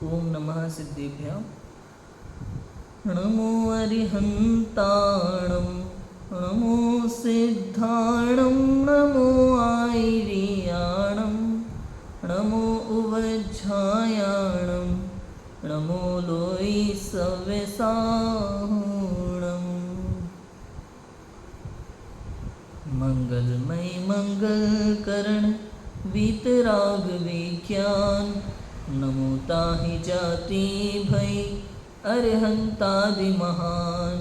ओम नमः सिद्धेभ्यः। नमो अरिहन्ताणं नमो सिद्धाणं नमो आयर्याणं नमो उवज्झायाणं नमो लोई सव्यसाहूणम्। मंगलमय मंगलकरण वीतराग विज्ञान नमो ताहि जाति भय अरहंतादि महान।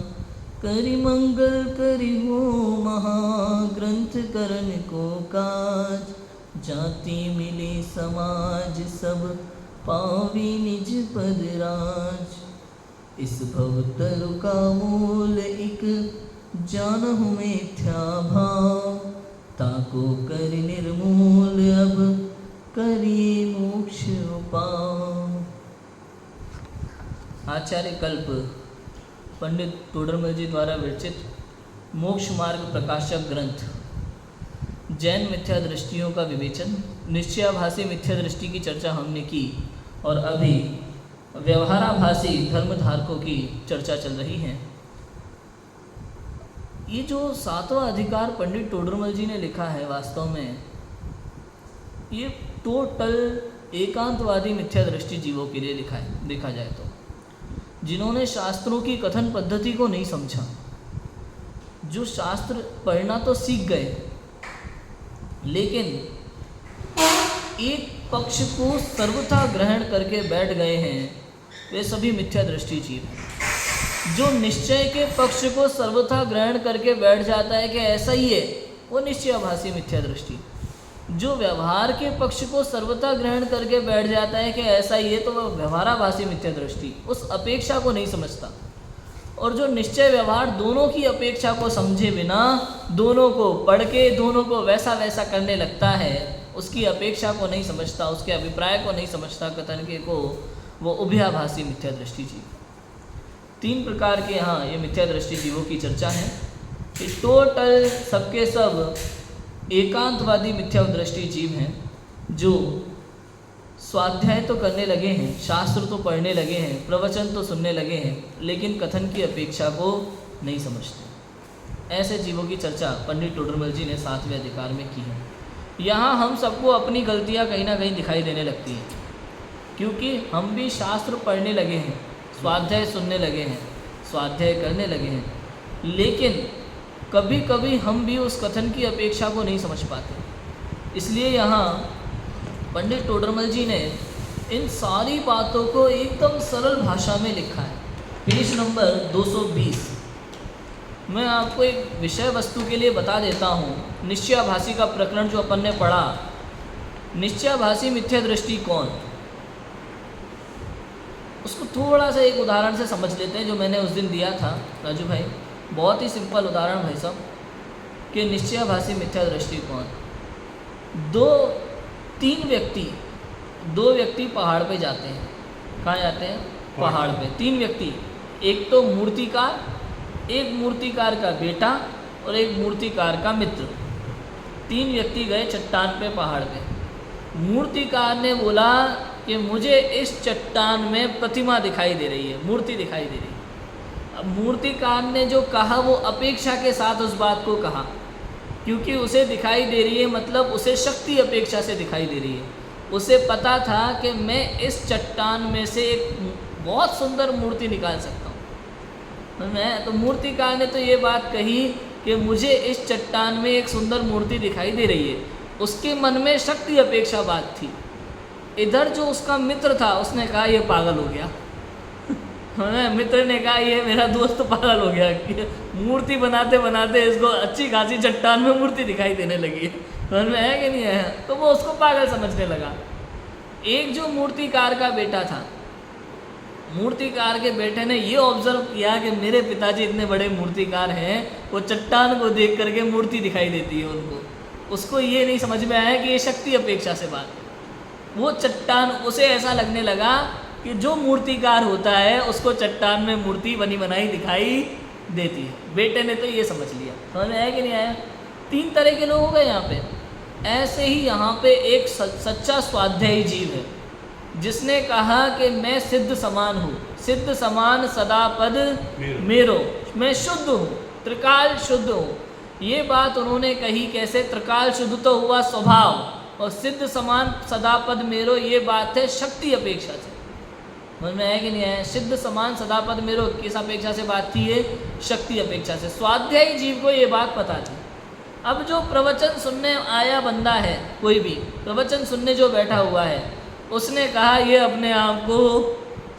करि मंगल करि हो महाग्रंथ करन को काज। जाति मिले समाज सब पावी निज पद राज। इस भवतरु का मूल एक जानहु मिथ्या भाव। ताको कर निर्मूल अब करिए मोक्ष उपाय। आचार्य कल्प पंडित तोडरमल जी द्वारा विरचित मोक्ष मार्ग प्रकाशक ग्रंथ जैन मिथ्या दृष्टियों का विवेचन, निश्चयाभासी मिथ्या दृष्टि की चर्चा हमने की और अभी व्यवहाराभासी धर्मधारकों की चर्चा चल रही है। ये जो 7वां अधिकार पंडित तोडरमल जी ने लिखा है, वास्तव में ये टोटल एकांतवादी मिथ्या दृष्टि जीवों के लिए लिखा है। देखा जाए तो जिन्होंने शास्त्रों की कथन पद्धति को नहीं समझा, जो शास्त्र पढ़ना तो सीख गए लेकिन एक पक्ष को सर्वथा ग्रहण करके बैठ गए हैं, वे सभी मिथ्या दृष्टि जीव हैं। जो निश्चय के पक्ष को सर्वथा ग्रहण करके बैठ जाता है कि ऐसा ही है, वो निश्चयाभासी मिथ्या दृष्टि। जो व्यवहार के पक्ष को सर्वथा ग्रहण करके बैठ जाता है कि ऐसा ही है, तो वह व्यवहाराभासी मिथ्या दृष्टि, उस अपेक्षा को नहीं समझता। और जो निश्चय व्यवहार दोनों की अपेक्षा को समझे बिना दोनों को पढ़ के दोनों को वैसा वैसा करने लगता है, उसकी अपेक्षा को नहीं समझता, उसके अभिप्राय को नहीं समझता, कथन के को, वो उभयाभासी मिथ्या दृष्टि जीव। 3 प्रकार के यहाँ ये मिथ्या दृष्टि जीवों की चर्चा है कि टोटल सबके सब एकांतवादी मिथ्या दृष्टि जीव हैं, जो स्वाध्याय तो करने लगे हैं, शास्त्र तो पढ़ने लगे हैं, प्रवचन तो सुनने लगे हैं, लेकिन कथन की अपेक्षा को नहीं समझते। ऐसे जीवों की चर्चा पंडित तोडरमल जी ने 7वें अधिकार में की है। यहाँ हम सबको अपनी गलतियाँ कहीं ना कहीं दिखाई देने लगती हैं, क्योंकि हम भी शास्त्र पढ़ने लगे हैं, स्वाध्याय सुनने लगे हैं, स्वाध्याय करने लगे हैं, लेकिन कभी कभी हम भी उस कथन की अपेक्षा को नहीं समझ पाते। इसलिए यहाँ पंडित तोडरमल जी ने इन सारी बातों को एकदम सरल भाषा में लिखा है। Page number 220। मैं आपको एक विषय वस्तु के लिए बता देता हूँ। निश्चयाभासी का प्रकरण जो अपन ने पढ़ा, निश्चयाभासी मिथ्या दृष्टि कौन, उसको थोड़ा सा एक उदाहरण से समझ लेते हैं, जो मैंने उस दिन दिया था राजू भाई। बहुत ही सिंपल उदाहरण भाई साहब कि निश्चयाभासी मिथ्या दृष्टि कौन। दो व्यक्ति पहाड़ पे जाते हैं। कहाँ जाते हैं? पहाड़ पे। 3 व्यक्ति, एक तो मूर्तिकार, एक मूर्तिकार का बेटा और एक मूर्तिकार का मित्र। 3 व्यक्ति गए चट्टान पे, पहाड़ पे। मूर्तिकार ने बोला कि मुझे इस चट्टान में प्रतिमा दिखाई दे रही है, मूर्ति दिखाई दे रही है। अब मूर्तिकार ने जो कहा वो अपेक्षा के साथ उस बात को कहा, क्योंकि उसे दिखाई दे रही है मतलब उसे शक्ति अपेक्षा से दिखाई दे रही है। उसे पता था कि मैं इस चट्टान में से एक बहुत सुंदर मूर्ति निकाल सकता हूँ। तो मूर्तिकार ने तो ये बात कही कि मुझे इस चट्टान में एक सुंदर मूर्ति दिखाई दे रही है, उसके मन में शक्ति अपेक्षा बात थी। इधर जो उसका मित्र था उसने कहा ये पागल हो गया। मित्र ने कहा ये मेरा दोस्त पागल हो गया, मूर्ति बनाते बनाते इसको अच्छी खासी चट्टान में मूर्ति दिखाई देने लगी है, समझ में है कि नहीं है? तो वो उसको पागल समझने लगा। एक जो मूर्तिकार का बेटा था, मूर्तिकार के बेटे ने ये ऑब्जर्व किया कि मेरे पिताजी इतने बड़े मूर्तिकार हैं, वो चट्टान को देख करके मूर्ति दिखाई देती है उनको। उसको ये नहीं समझ में आया कि ये शक्ति अपेक्षा से बात। वो चट्टान, उसे ऐसा लगने लगा कि जो मूर्तिकार होता है उसको चट्टान में मूर्ति बनी बनाई दिखाई देती है। बेटे ने तो ये समझ लिया। समझ में आया कि नहीं आया? 3 तरह के लोग हो गए यहाँ पे। ऐसे ही यहाँ पे एक सच्चा स्वाध्यायी जीव है जिसने कहा कि मैं सिद्ध समान हूँ, सिद्ध समान सदा पद मेरो, मैं शुद्ध हूँ, त्रिकाल शुद्ध हूँ। ये बात उन्होंने कही कैसे? त्रिकाल शुद्ध तो हुआ स्वभाव, और सिद्ध समान सदा पद मेरो ये बात है शक्ति अपेक्षा से। समझ में है कि नहीं है? सिद्ध समान सदा पद मेरो किस अपेक्षा से बात थी? ये शक्ति अपेक्षा से। स्वाध्यायी जीव को ये बात पता थी। अब जो प्रवचन सुनने आया बंदा है, कोई भी प्रवचन सुनने जो बैठा हुआ है, उसने कहा ये अपने आप को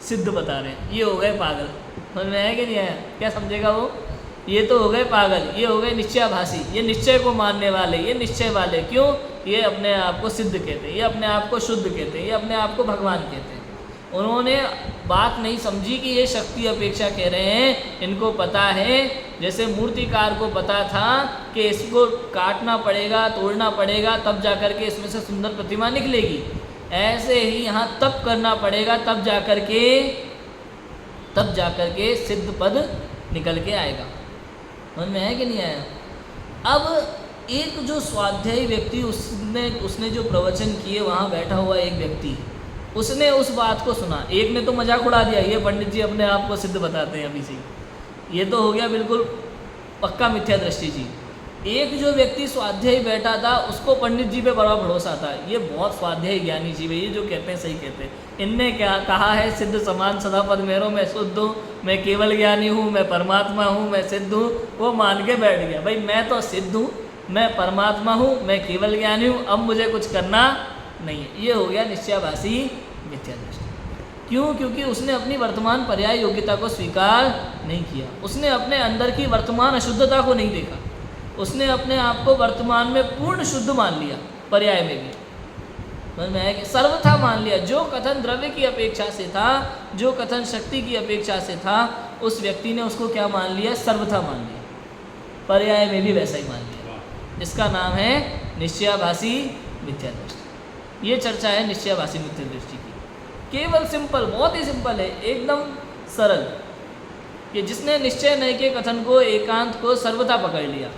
सिद्ध बता रहे हैं, ये हो गए पागल। समझ में है कि नहीं है? क्या समझेगा वो? ये तो हो गए पागल, ये हो गए निश्चयाभासी, ये निश्चय को मानने वाले, ये निश्चय वाले। क्यों? ये अपने आप को सिद्ध कहते हैं, ये अपने आप को शुद्ध कहते हैं, ये अपने आप को भगवान कहते हैं। उन्होंने बात नहीं समझी कि ये शक्ति अपेक्षा कह रहे हैं। इनको पता है, जैसे मूर्तिकार को पता था कि इसको काटना पड़ेगा, तोड़ना पड़ेगा, तब जाकर के इसमें से सुंदर प्रतिमा निकलेगी। ऐसे ही यहाँ तप करना पड़ेगा, तब जाकर के सिद्ध पद निकल के आएगा। समझ में है कि नहीं आया? अब एक जो स्वाध्यायी व्यक्ति, उसने जो प्रवचन किए, वहाँ बैठा हुआ एक व्यक्ति, उसने उस बात को सुना। एक ने तो मजाक उड़ा दिया, ये पंडित जी अपने आप को सिद्ध बताते हैं अभी से, ये तो हो गया बिल्कुल पक्का मिथ्या दृष्टि जी। एक जो व्यक्ति स्वाध्यायी बैठा था, उसको पंडित जी पे बड़ा भरोसा था, ये बहुत स्वाध्यायी ज्ञानी जीव है, ये जो कहते हैं सही कहते हैं। इनने क्या कहा है? सिद्ध समान सदा पद मेरो, मैं शुद्ध हूँ, मैं केवल ज्ञानी हूँ, मैं परमात्मा हूँ, मैं सिद्ध हूँ। वो मान के बैठ गया, भाई मैं तो सिद्ध हूँ, मैं परमात्मा हूँ, मैं केवल ज्ञानी हूँ, अब मुझे कुछ करना नहीं है। ये हो गया निश्चयाभासी मिथ्या दृष्टि। क्यों? क्योंकि उसने अपनी वर्तमान पर्याय योग्यता को स्वीकार नहीं किया, उसने अपने अंदर की वर्तमान अशुद्धता को नहीं देखा, उसने अपने आप को वर्तमान में पूर्ण शुद्ध मान लिया, पर्याय में भी। समझ में है कि सर्वथा मान लिया। जो कथन द्रव्य की अपेक्षा से था, जो कथन शक्ति की अपेक्षा से था, उस व्यक्ति ने उसको क्या मान लिया? सर्वथा मान लिया, पर्याय में भी वैसा ही मान लिया। इसका नाम है निश्चयाभासी मिथ्या दृष्टि। ये चर्चा है निश्चयाभासी मिथ्या दृष्टि की। केवल सिंपल, बहुत ही सिंपल है, एकदम सरल, कि जिसने निश्चय नहीं के कथन को, एकांत को सर्वथा पकड़ लिया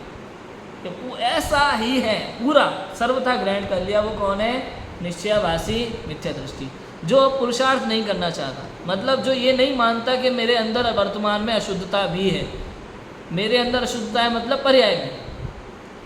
कि वो ऐसा ही है, पूरा सर्वथा ग्रहण कर लिया, वो कौन है? निश्चयाभासी मिथ्या दृष्टि। जो पुरुषार्थ नहीं करना चाहता, मतलब जो ये नहीं मानता कि मेरे अंदर वर्तमान में अशुद्धता भी है, मेरे अंदर अशुद्धता है मतलब पर्याय में।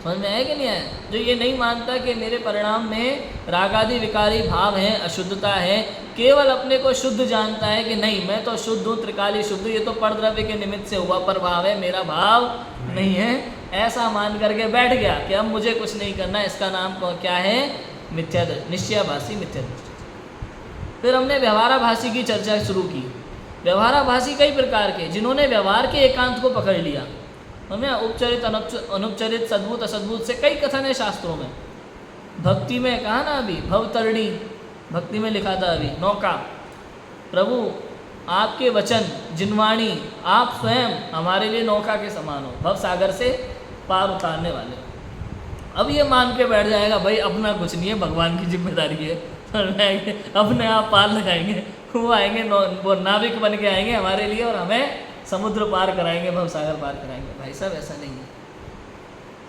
समझ में है कि नहीं है? जो ये नहीं मानता कि मेरे परिणाम में रागादि विकारी भाव हैं, अशुद्धता है, केवल अपने को शुद्ध जानता है कि नहीं मैं तो शुद्ध हूँ, त्रिकाली शुद्ध, ये तो परद्रव्य के निमित्त से हुआ पर भाव है, मेरा भाव नहीं है, ऐसा मान करके बैठ गया कि अब मुझे कुछ नहीं करना। इसका नाम क्या है? मिथ्या दृष्टि, निश्चयाभासी मिथ्या दृष्टि। फिर हमने व्यवहाराभासी की चर्चा शुरू की। व्यवहाराभासी कई प्रकार के, जिन्होंने व्यवहार के एकांत को पकड़ लिया। हमें उपचरित अनुपचरित सद्भूत असद्भूत से कई कथन है शास्त्रों में। भक्ति में कहा ना अभी, भवतरणी, भक्ति में लिखा था अभी, नौका, प्रभु आपके वचन जिनवाणी, आप स्वयं हमारे लिए नौका के समान हो, भव सागर से पार उतारने वाले हो। अब ये मान के बैठ जाएगा भाई अपना कुछ नहीं है, भगवान की जिम्मेदारी है, अपने आप पार लगाएंगे, वो आएंगे, वो नाविक बन के आएंगे हमारे लिए और हमें समुद्र पार कराएंगे, भव सागर पार कराएंगे। भाई साहब ऐसा नहीं है।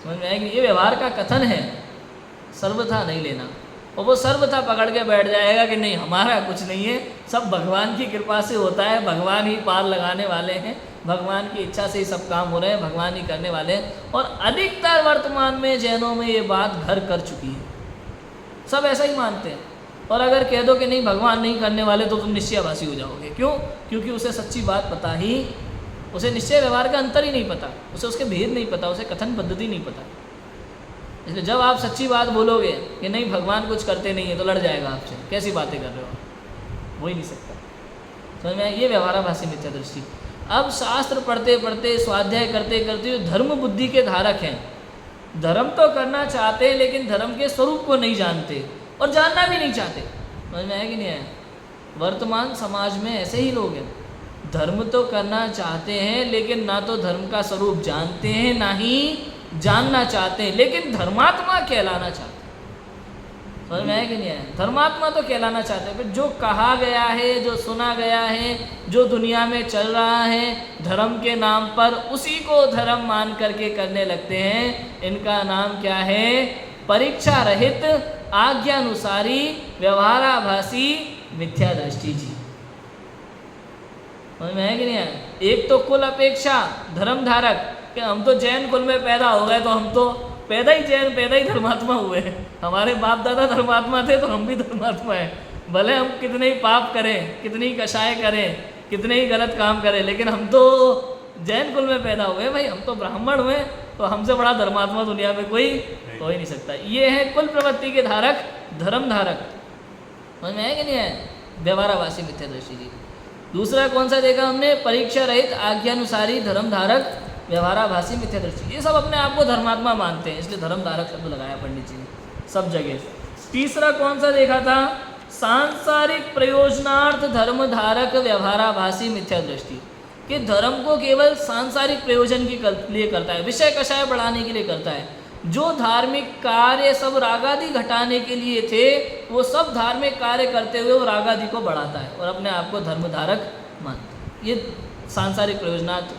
समझ में आएगी? ये व्यवहार का कथन है, सर्वथा नहीं लेना। और वो सर्वथा पकड़ के बैठ जाएगा कि नहीं हमारा कुछ नहीं है, सब भगवान की कृपा से होता है, भगवान ही पार लगाने वाले हैं, भगवान की इच्छा से ही सब काम हो रहे हैं, भगवान ही करने वाले हैं। और अधिकतर वर्तमान में जैनों में ये बात घर कर चुकी है, सब ऐसा ही मानते हैं। और अगर कह दो कि नहीं भगवान नहीं करने वाले तो तुम निश्चयाभासी हो जाओगे। क्यों? क्योंकि उसे सच्ची बात पता ही, उसे निश्चय व्यवहार का अंतर ही नहीं पता, उसे उसके भेद नहीं पता, उसे कथन पद्धति नहीं पता। इसलिए जब आप सच्ची बात बोलोगे कि नहीं भगवान कुछ करते नहीं है तो लड़ जाएगा आपसे, कैसी बातें कर रहे हो आप, हो ही नहीं सकता। समझ में? ये व्यवहाराभासी मिथ्या दृष्टि। अब शास्त्र पढ़ते पढ़ते, स्वाध्याय करते करते धर्म बुद्धि के धारक हैं, धर्म तो करना चाहते हैं लेकिन धर्म के स्वरूप को नहीं जानते और जानना भी नहीं चाहते। समझ में है कि नहीं है? वर्तमान समाज में ऐसे ही लोग हैं, धर्म तो करना चाहते हैं लेकिन ना तो धर्म का स्वरूप जानते हैं, ना ही जानना चाहते हैं, लेकिन धर्मात्मा कहलाना चाहते हैं। समझ में है कि नहीं है? धर्मात्मा तो कहलाना चाहते हैं, फिर जो कहा गया है, जो सुना गया है, जो दुनिया में चल रहा है धर्म के नाम पर, उसी को धर्म मान करके करने लगते हैं। इनका नाम क्या है? परीक्षा रहित, आज्ञानुसारी, व्यवहाराभासी मिथ्या दृष्टि जी। समझ में है कि नहीं है? एक तो कुल अपेक्षा धर्म धारक कि हम तो जैन कुल में पैदा हो गए तो हम तो पैदा ही जैन, पैदा ही धर्मात्मा हुए। हमारे बाप दादा धर्मात्मा थे तो हम भी धर्मात्मा हैं। भले हम कितने ही पाप करें, कितनी ही कषाय करें, कितने ही गलत काम करें, लेकिन हम तो जैन कुल में पैदा हुए भाई, हम तो ब्राह्मण हुए, तो हमसे बड़ा धर्मात्मा दुनिया में कोई हो ही नहीं सकता। ये है कुल प्रवृत्ति के धारक, धर्म धारक। समझ में है कि नहीं है? व्यवहाराभासी मिथ्या दृष्टि जी। दूसरा कौन सा देखा हमने? परीक्षा रहित आज्ञानुसारी धर्म धारक व्यवहाराभासी मिथ्या दृष्टि। ये सब अपने आप को धर्मात्मा मानते हैं, इसलिए धर्म धारक शब्द लगाया पंडित जी ने सब जगह। तीसरा कौन सा देखा था? सांसारिक प्रयोजनार्थ धर्म धारक व्यवहाराभासी मिथ्या दृष्टि। कि धर्म को केवल सांसारिक प्रयोजन के लिए करता है, विषय कषाय बढ़ाने के लिए करता है। जो धार्मिक कार्य सब रागादि घटाने के लिए थे, वो सब धार्मिक कार्य करते हुए वो रागादि को बढ़ाता है और अपने आप को धर्मधारक मानता है। ये सांसारिक प्रयोजनार्थ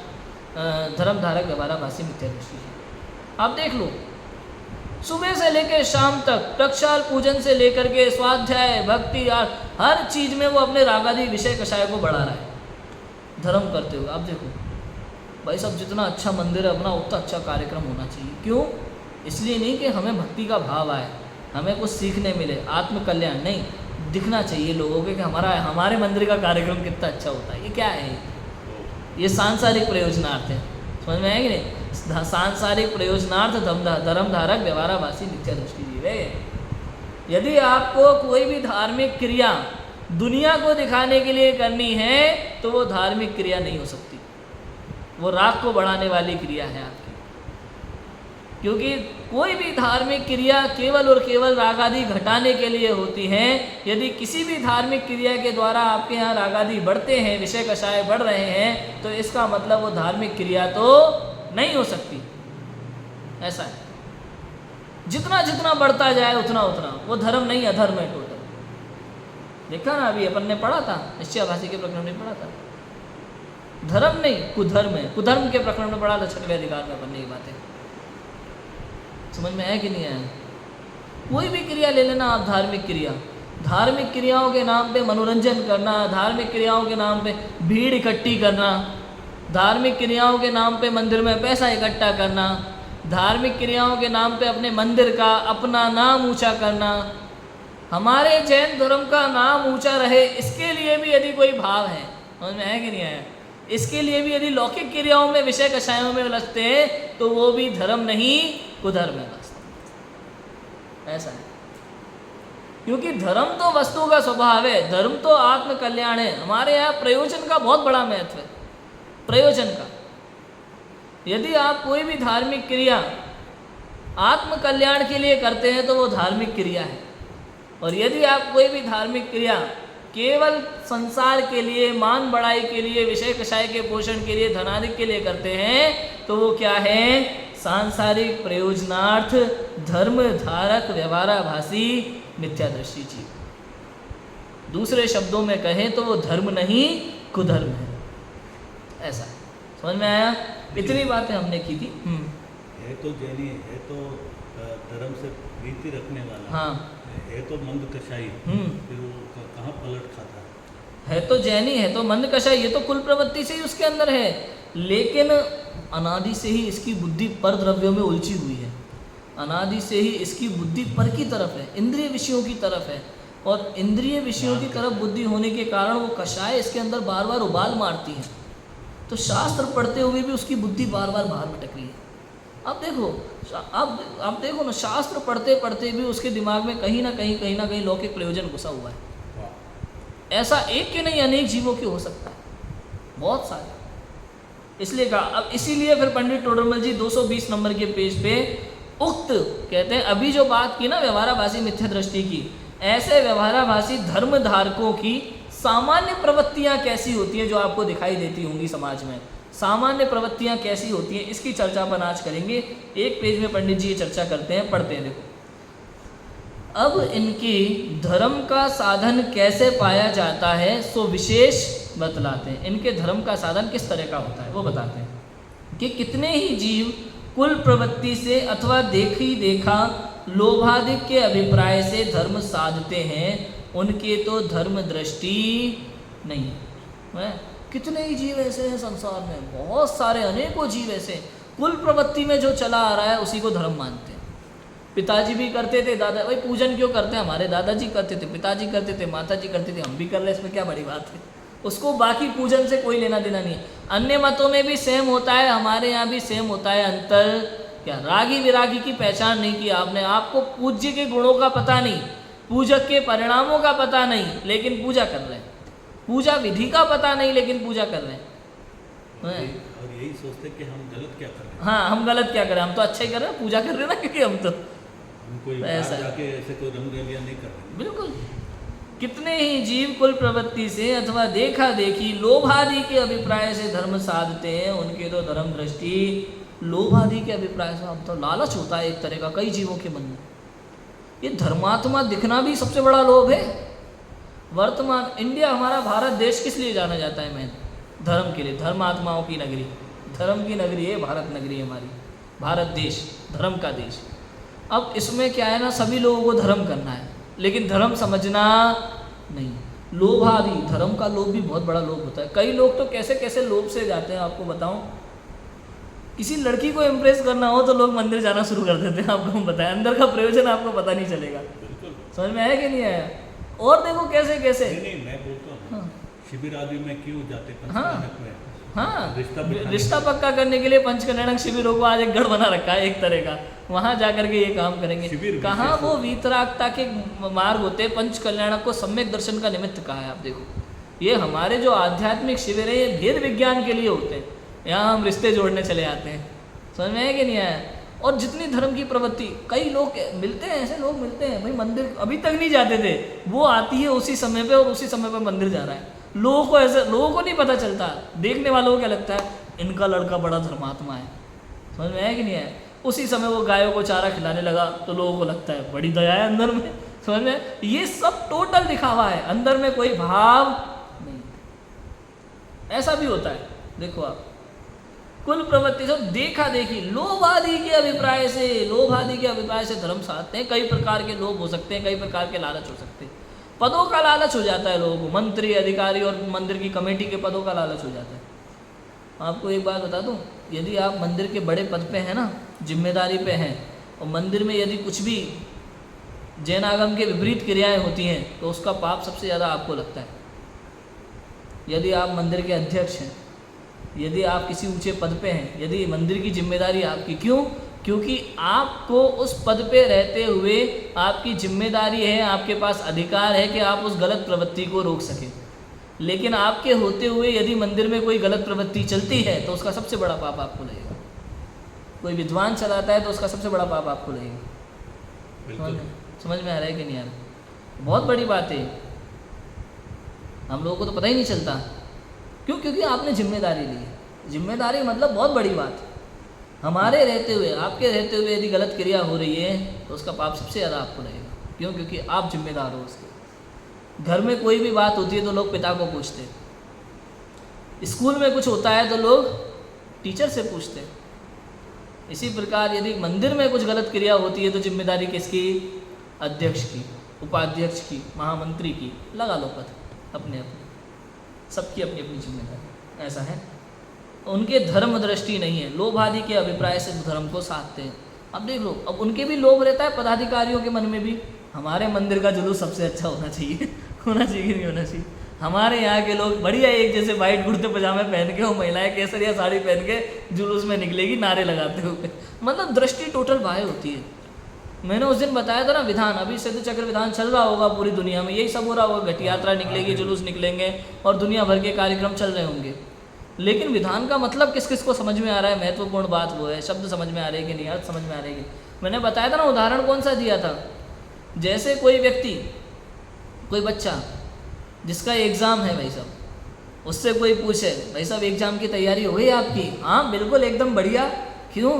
धर्म धारक व्यवहाराभासी मिथ्या दृष्टि है। आप देख लो, सुबह से लेकर शाम तक प्रक्षाल पूजन से लेकर के स्वाध्याय भक्ति हर चीज में वो अपने रागादि विषय कषाय को बढ़ा रहा है धर्म करते हुए। आप देखो भाई साहब, जितना अच्छा मंदिर है अपना उतना अच्छा कार्यक्रम होना चाहिए। क्यों? इसलिए नहीं कि हमें भक्ति का भाव आए, हमें कुछ सीखने मिले, आत्म कल्याण नहीं, दिखना चाहिए लोगों को कि हमारे मंदिर का कार्यक्रम कितना अच्छा होता है। ये क्या है? ये सांसारिक प्रयोजनार्थ है। समझ में है कि नहीं? सांसारिक प्रयोजनार्थ धर्म धारक व्यवहाराभासी मिथ्या दृष्टि जीव है। यदि आपको कोई भी धार्मिक क्रिया दुनिया को दिखाने के लिए करनी है तो वो धार्मिक क्रिया नहीं हो सकती, वो राग को बढ़ाने वाली क्रिया है आपकी। क्योंकि कोई भी धार्मिक क्रिया केवल और केवल रागादि घटाने के लिए होती है। यदि किसी भी धार्मिक क्रिया के द्वारा आपके यहाँ रागादि बढ़ते हैं, विषय कषाय बढ़ रहे हैं, तो इसका मतलब वो धार्मिक क्रिया तो नहीं हो सकती। ऐसा है, जितना जितना बढ़ता जाए उतना उतना वो धर्म नहीं, अधर्म है टोटल। देखा ना, अभी अपन ने पढ़ा था, निश्चयाभासी के प्रकरण में पढ़ा था, धर्म नहीं कुधर्म है। कुधर्म के प्रकरण में पढ़ा था, 6वें अधिकार में अपन ने ये बातें। समझ में है कि नहीं है? कोई भी क्रिया ले लेना आप, धार्मिक क्रिया, धार्मिक क्रियाओं के नाम पे मनोरंजन करना, धार्मिक क्रियाओं के नाम पे भीड़ इकट्ठी करना, धार्मिक क्रियाओं के नाम पे मंदिर में पैसा इकट्ठा करना, धार्मिक क्रियाओं के नाम पे अपने मंदिर का अपना नाम ऊंचा करना, हमारे जैन धर्म का नाम ऊंचा रहे, इसके लिए भी यदि कोई भाव है, समझ में है कि नहीं है? इसके लिए भी यदि लौकिक क्रियाओं में विषय कषायों में लगते हैं तो वो भी धर्म नहीं कुधर्म है वास्तव। ऐसा है, क्योंकि धर्म तो वस्तु का स्वभाव है, धर्म तो आत्म कल्याण है। हमारे यहाँ प्रयोजन का बहुत बड़ा महत्व है, प्रयोजन का। यदि आप कोई भी धार्मिक क्रिया आत्म कल्याण के लिए करते हैं तो वो धार्मिक क्रिया है, और यदि आप कोई भी धार्मिक क्रिया केवल संसार के लिए, मान बढ़ाई के लिए, विषय कषाय के पोषण के लिए, धनाधिक के लिए करते हैं तो वो क्या है? सांसारिक प्रयोजनार्थ धर्म धारक व्यवहाराभासी मिथ्या दृष्टि जीव। दूसरे शब्दों में कहें तो वो धर्म नहीं कुधर्म है। ऐसा है, समझ में आया? इतनी बातें हमने की थी। है तो जैनी, है तो धर्म से प्रीति रखने वाला, हाँ, है तो मंद कषाई, फिर वो कहाँ पलट खाता है तो जैनी, है तो मंद कषाय, ये तो कुल प्रवृत्ति से ही उसके अंदर है, लेकिन अनादि से ही इसकी बुद्धि पर द्रव्यों में उलझी हुई है। अनादि से ही इसकी बुद्धि पर की तरफ है, इंद्रिय विषयों की तरफ है, और इंद्रिय विषयों की तरफ बुद्धि होने के कारण वो कषाय इसके अंदर बार बार उबाल मारती है। तो शास्त्र पढ़ते हुए भी उसकी बुद्धि बार बार बाहर भटक रही है। अब देखो, आप देखो ना, शास्त्र पढ़ते पढ़ते भी उसके दिमाग में कहीं ना कहीं लौकिक प्रयोजन घुसा हुआ है। ऐसा एक के नहीं अनेक जीवों के हो सकता है, बहुत सारे। इसलिए कहा, अब इसीलिए फिर पंडित टोडरमल जी 220 नंबर के पेज पे उक्त कहते हैं, अभी जो बात की ना व्यवहाराभासी मिथ्या दृष्टि की, ऐसे व्यवहाराभासी धर्म धारकों की सामान्य प्रवृत्तियां कैसी होती हैं जो आपको दिखाई देती होंगी समाज में, सामान्य प्रवृत्तियां कैसी होती हैं, इसकी चर्चा अपन आज करेंगे। एक पेज में पंडित जी ये चर्चा करते हैं, पढ़ते हैं। देखो, अब इनकी धर्म का साधन कैसे पाया जाता है सो विशेष बतलाते हैं। इनके धर्म का साधन किस तरह का होता है वो बताते हैं कि कितने ही जीव कुल प्रवृत्ति से अथवा देखी देखा लोभादिक के अभिप्राय से धर्म साधते हैं, उनके तो धर्म दृष्टि नहीं है। कितने ही जीव ऐसे हैं संसार में, बहुत सारे अनेकों जीव ऐसे हैं। कुल प्रवृत्ति में जो चला आ रहा है उसी को धर्म मानते हैं। पिताजी भी करते थे, दादा भाई पूजन क्यों करते हैं, हमारे दादाजी करते थे, पिताजी करते थे, माताजी करते थे, हम भी कर रहे हैं, इसमें क्या बड़ी बात है। उसको बाकी पूजन से कोई लेना देना नहीं है। अन्य मतों में भी सेम होता है, हमारे यहाँ भी सेम होता है। अंतर क्या, रागी विरागी की पहचान नहीं की आपने, आपको पूज्य के गुणों का पता नहीं, पूजक के परिणामों का पता नहीं, लेकिन पूजा कर रहे हैं। पूजा विधि का पता नहीं, लेकिन पूजा कर रहे हैं। और यही सोचते हैं कि हम गलत क्या कर रहे हैं। हाँ, हम गलत क्या करें, हम तो अच्छा ही कर रहे हैं, पूजा कर रहे हैं ना, क्योंकि हम तो कोई ऐसा जाके ऐसे कोई रंगरलिया नहीं कर रहे। बिल्कुल। कितने ही जीव कुल प्रवृत्ति से अथवा देखा देखी लोभादि के अभिप्राय से धर्म साधते हैं, उनके तो धर्म दृष्टि लोभादि के अभिप्राय से, अब तो लालच होता है एक तरह का कई जीवों के मन में। ये धर्मात्मा दिखना भी सबसे बड़ा लोभ है। वर्तमान इंडिया, हमारा भारत देश किस लिए जाना जाता है? मैं धर्म के लिए, धर्मात्माओं की नगरी, धर्म की नगरी है भारत नगरी हमारी, भारत देश धर्म का देश। अब इसमें क्या है ना, सभी लोगों को धर्म करना है, लेकिन धर्म समझना नहीं। लोभादि, धर्म का लोभ भी बहुत बड़ा लोभ होता है। कई लोग तो कैसे कैसे लोभ से जाते हैं, आपको बताऊं। किसी लड़की को इम्प्रेस करना हो तो लोग मंदिर जाना शुरू कर देते हैं, आपको हम बताएं, अंदर का प्रयोजन आपको पता नहीं चलेगा। समझ में आया कि नहीं आया? और देखो कैसे कैसे, नहीं मैं बोलता हूँ हाँ। शिविर आदि में क्यों जाते हैं? हाँ। पंचकल्याणक में हाँ, रिश्ता रिश्ता पक्का करने के लिए पंचकल्याणक शिविरों को आज एक गढ़ बना रखा है एक तरह का, वहाँ जाकर के ये काम करेंगे। शिविर कहाँ विशेष वो वीतरागता के मार्ग होते हैं, पंचकल्याणक को सम्यक दर्शन का निमित्त कहा है। आप देखो, ये हमारे जो आध्यात्मिक शिविर है, ये भेद विज्ञान के लिए होते हैं। यहाँ हम रिश्ते जोड़ने चले आते हैं। समझ में आया कि नहीं आया? और जितनी धर्म की प्रवृत्ति, कई लोग मिलते हैं, ऐसे लोग मिलते हैं भाई, मंदिर अभी तक नहीं जाते थे, वो आती है उसी समय पे और उसी समय पे मंदिर जा रहा है। लोगों को ऐसे, लोगों को नहीं पता चलता, देखने वालों को क्या लगता है, इनका लड़का बड़ा धर्मात्मा है। समझ में आया कि नहीं आया? उसी समय वो गायों को चारा खिलाने लगा तो लोगों को लगता है बड़ी दया है अंदर में। समझ में? ये सब टोटल दिखावा है, अंदर में कोई भाव नहीं। ऐसा भी होता है, देखो आप, कुल प्रवृत्ति से देखा देखी लोभादि के अभिप्राय से, लोभादि के अभिप्राय से धर्म साधते हैं। कई प्रकार के लोभ हो सकते हैं, कई प्रकार के लालच हो सकते हैं। पदों का लालच हो जाता है लोगों को, मंत्री अधिकारी और मंदिर की कमेटी के पदों का लालच हो जाता है। आपको एक बात बता दूं, यदि आप मंदिर के बड़े पद पे हैं ना, जिम्मेदारी पे हैं, और मंदिर में यदि कुछ भी जैनागम के विपरीत क्रियाएं होती हैं तो उसका पाप सबसे ज़्यादा आपको लगता है। यदि आप मंदिर के अध्यक्ष हैं, यदि आप किसी ऊंचे पद पे हैं, यदि मंदिर की जिम्मेदारी आपकी, क्यों? क्योंकि आपको उस पद पे रहते हुए आपकी जिम्मेदारी है, आपके पास अधिकार है कि आप उस गलत प्रवृत्ति को रोक सकें। लेकिन आपके होते हुए यदि मंदिर में कोई गलत प्रवृत्ति चलती है तो उसका सबसे बड़ा पाप आपको लगेगा। कोई विद्वान चलाता है तो उसका सबसे बड़ा पाप आपको लगेगा। समझ में आ रहा है कि नहीं आ रहा? बहुत बड़ी बात है, हम लोगों को तो पता ही नहीं चलता। क्यों? क्योंकि आपने जिम्मेदारी ली है। जिम्मेदारी मतलब बहुत बड़ी बात। हमारे रहते हुए, आपके रहते हुए यदि गलत क्रिया हो रही है तो उसका पाप सबसे ज़्यादा आपको लगेगा। क्यों? क्योंकि आप जिम्मेदार हो उसके। घर में कोई भी बात होती है तो लोग पिता को पूछते हैं, स्कूल में कुछ होता है तो लोग टीचर से पूछते हैं। इसी प्रकार यदि मंदिर में कुछ गलत क्रिया होती है तो जिम्मेदारी किसकी? अध्यक्ष की, उपाध्यक्ष की, महामंत्री की। लगा लो पद अपने अपने, सबकी अपनी अपनी जिम्मेदारी। ऐसा है, उनके धर्म दृष्टि नहीं है, लोभादि के अभिप्राय से धर्म को साधते हैं। अब देख लो, अब उनके भी लोभ रहता है पदाधिकारियों के मन में भी, हमारे मंदिर का जुलूस सबसे अच्छा होना चाहिए। होना चाहिए कि नहीं होना चाहिए? हमारे यहाँ के लोग बढ़िया एक जैसे वाइट कुर्ते पजामे पहन के, और महिलाएं केसरिया साड़ी पहन के जुलूस में निकलेगी नारे लगाते हुए। मतलब दृष्टि टोटल बाह्य होती है। मैंने उस दिन बताया था ना विधान, अभी सिद्ध चक्र विधान चल रहा होगा पूरी दुनिया में, यही सब हो रहा होगा। घटी यात्रा निकलेगी, जुलूस निकलेंगे और दुनिया भर के कार्यक्रम चल रहे होंगे। लेकिन विधान का मतलब किस किस को समझ में आ रहा है? महत्वपूर्ण बात वो है, शब्द समझ में आ रहे कि नहीं, अर्थ समझ में आ रहे कि। मैंने बताया था ना, उदाहरण कौन सा दिया था? जैसे कोई व्यक्ति, कोई बच्चा जिसका एग्ज़ाम है भाई साहब, उससे कोई पूछे भाई साहब एग्ज़ाम की तैयारी हो गई आपकी? हाँ बिल्कुल एकदम बढ़िया। क्यों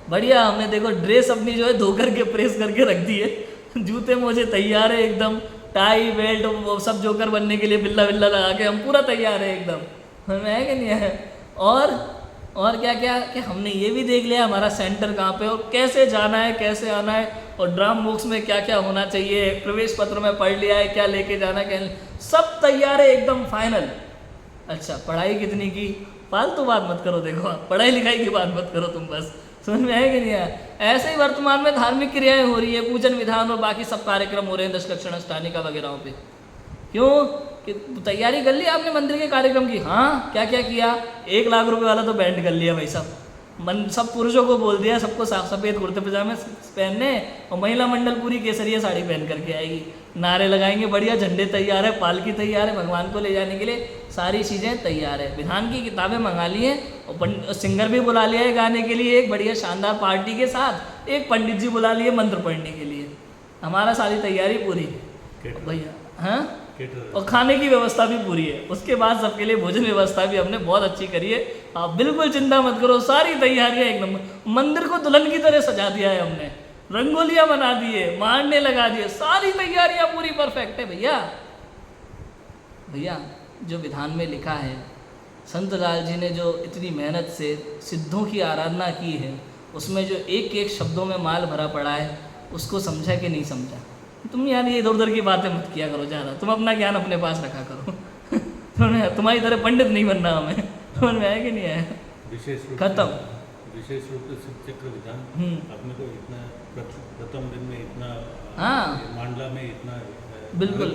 बढ़िया? हमने देखो ड्रेस अपनी जो है धो करके प्रेस करके रख दी है, जूते मोजे तैयार है एकदम, टाई बेल्ट वो सब जोकर बनने के लिए बिल्ला बिल्ला लगा के हम पूरा तैयार है एकदम। हमें है कि नहीं है? और और क्या क्या कि हमने ये भी देख लिया हमारा सेंटर कहाँ पे और कैसे जाना है कैसे आना है, और ड्राम बॉक्स में क्या क्या होना चाहिए, प्रवेश पत्र में पढ़ लिया है क्या लेके जाना है, क्या सब तैयार है एकदम फाइनल। अच्छा पढ़ाई कितनी की, फालतू बात मत करो, देखो आप पढ़ाई लिखाई की बात मत करो तुम, बस समझ में आए कि नहीं आया। ऐसे ही वर्तमान में धार्मिक क्रियाएं हो रही है, पूजन विधान और बाकी सब कार्यक्रम हो रहे हैं दशलक्षण अष्टानिका वगैरह पे। क्यों कि तैयारी कर ली आपने मंदिर के कार्यक्रम की, हाँ क्या क्या किया, 1 लाख रुपए वाला तो बैंड कर लिया भाई साहब, सब पुरुषों को बोल दिया सबको सफ़ेद कुर्ते पजामे पहनने, और महिला मंडल पूरी केसरिया साड़ी पहन करके आएगी, नारे लगाएंगे, बढ़िया झंडे तैयार है, पालकी तैयार है, भगवान को ले जाने के लिए सारी चीज़ें तैयार है। विधान की किताबें मंगा ली हैं और सिंगर भी बुला लिया है गाने के लिए, एक बढ़िया शानदार पार्टी के साथ, एक पंडित जी बुला लिए मंत्र पढ़ने के लिए, हमारा सारी तैयारी पूरी भैया। हाँ और खाने की व्यवस्था भी पूरी है, उसके बाद सबके लिए भोजन व्यवस्था भी हमने बहुत अच्छी करी है। आप बिल्कुल चिंता मत करो, सारी तैयारियां एक नंबर, मंदिर को दुल्हन की तरह सजा दिया है हमने, रंगोलियां बना दिए, मारने लगा दिए, सारी तैयारियां पूरी परफेक्ट है भैया। भैया जो विधान में लिखा है, संत लाल जी ने जो इतनी मेहनत से सिद्धों की आराधना की है, उसमें जो एक एक शब्दों में माल भरा पड़ा है, उसको समझा कि नहीं समझा। तुम यार ये इधर उधर की बातें मत किया करो ज़्यादा, तुम अपना ज्ञान अपने पास रखा करो तुम्हारी तरह पंडित नहीं बनना हमें, समझ में आया कि नहीं आया। खत्म। विशेष रूप से शिव चक्र विधान अपने को इतना प्रथम दिन में इतना, हाँ मांडला में इतना बिल्कुल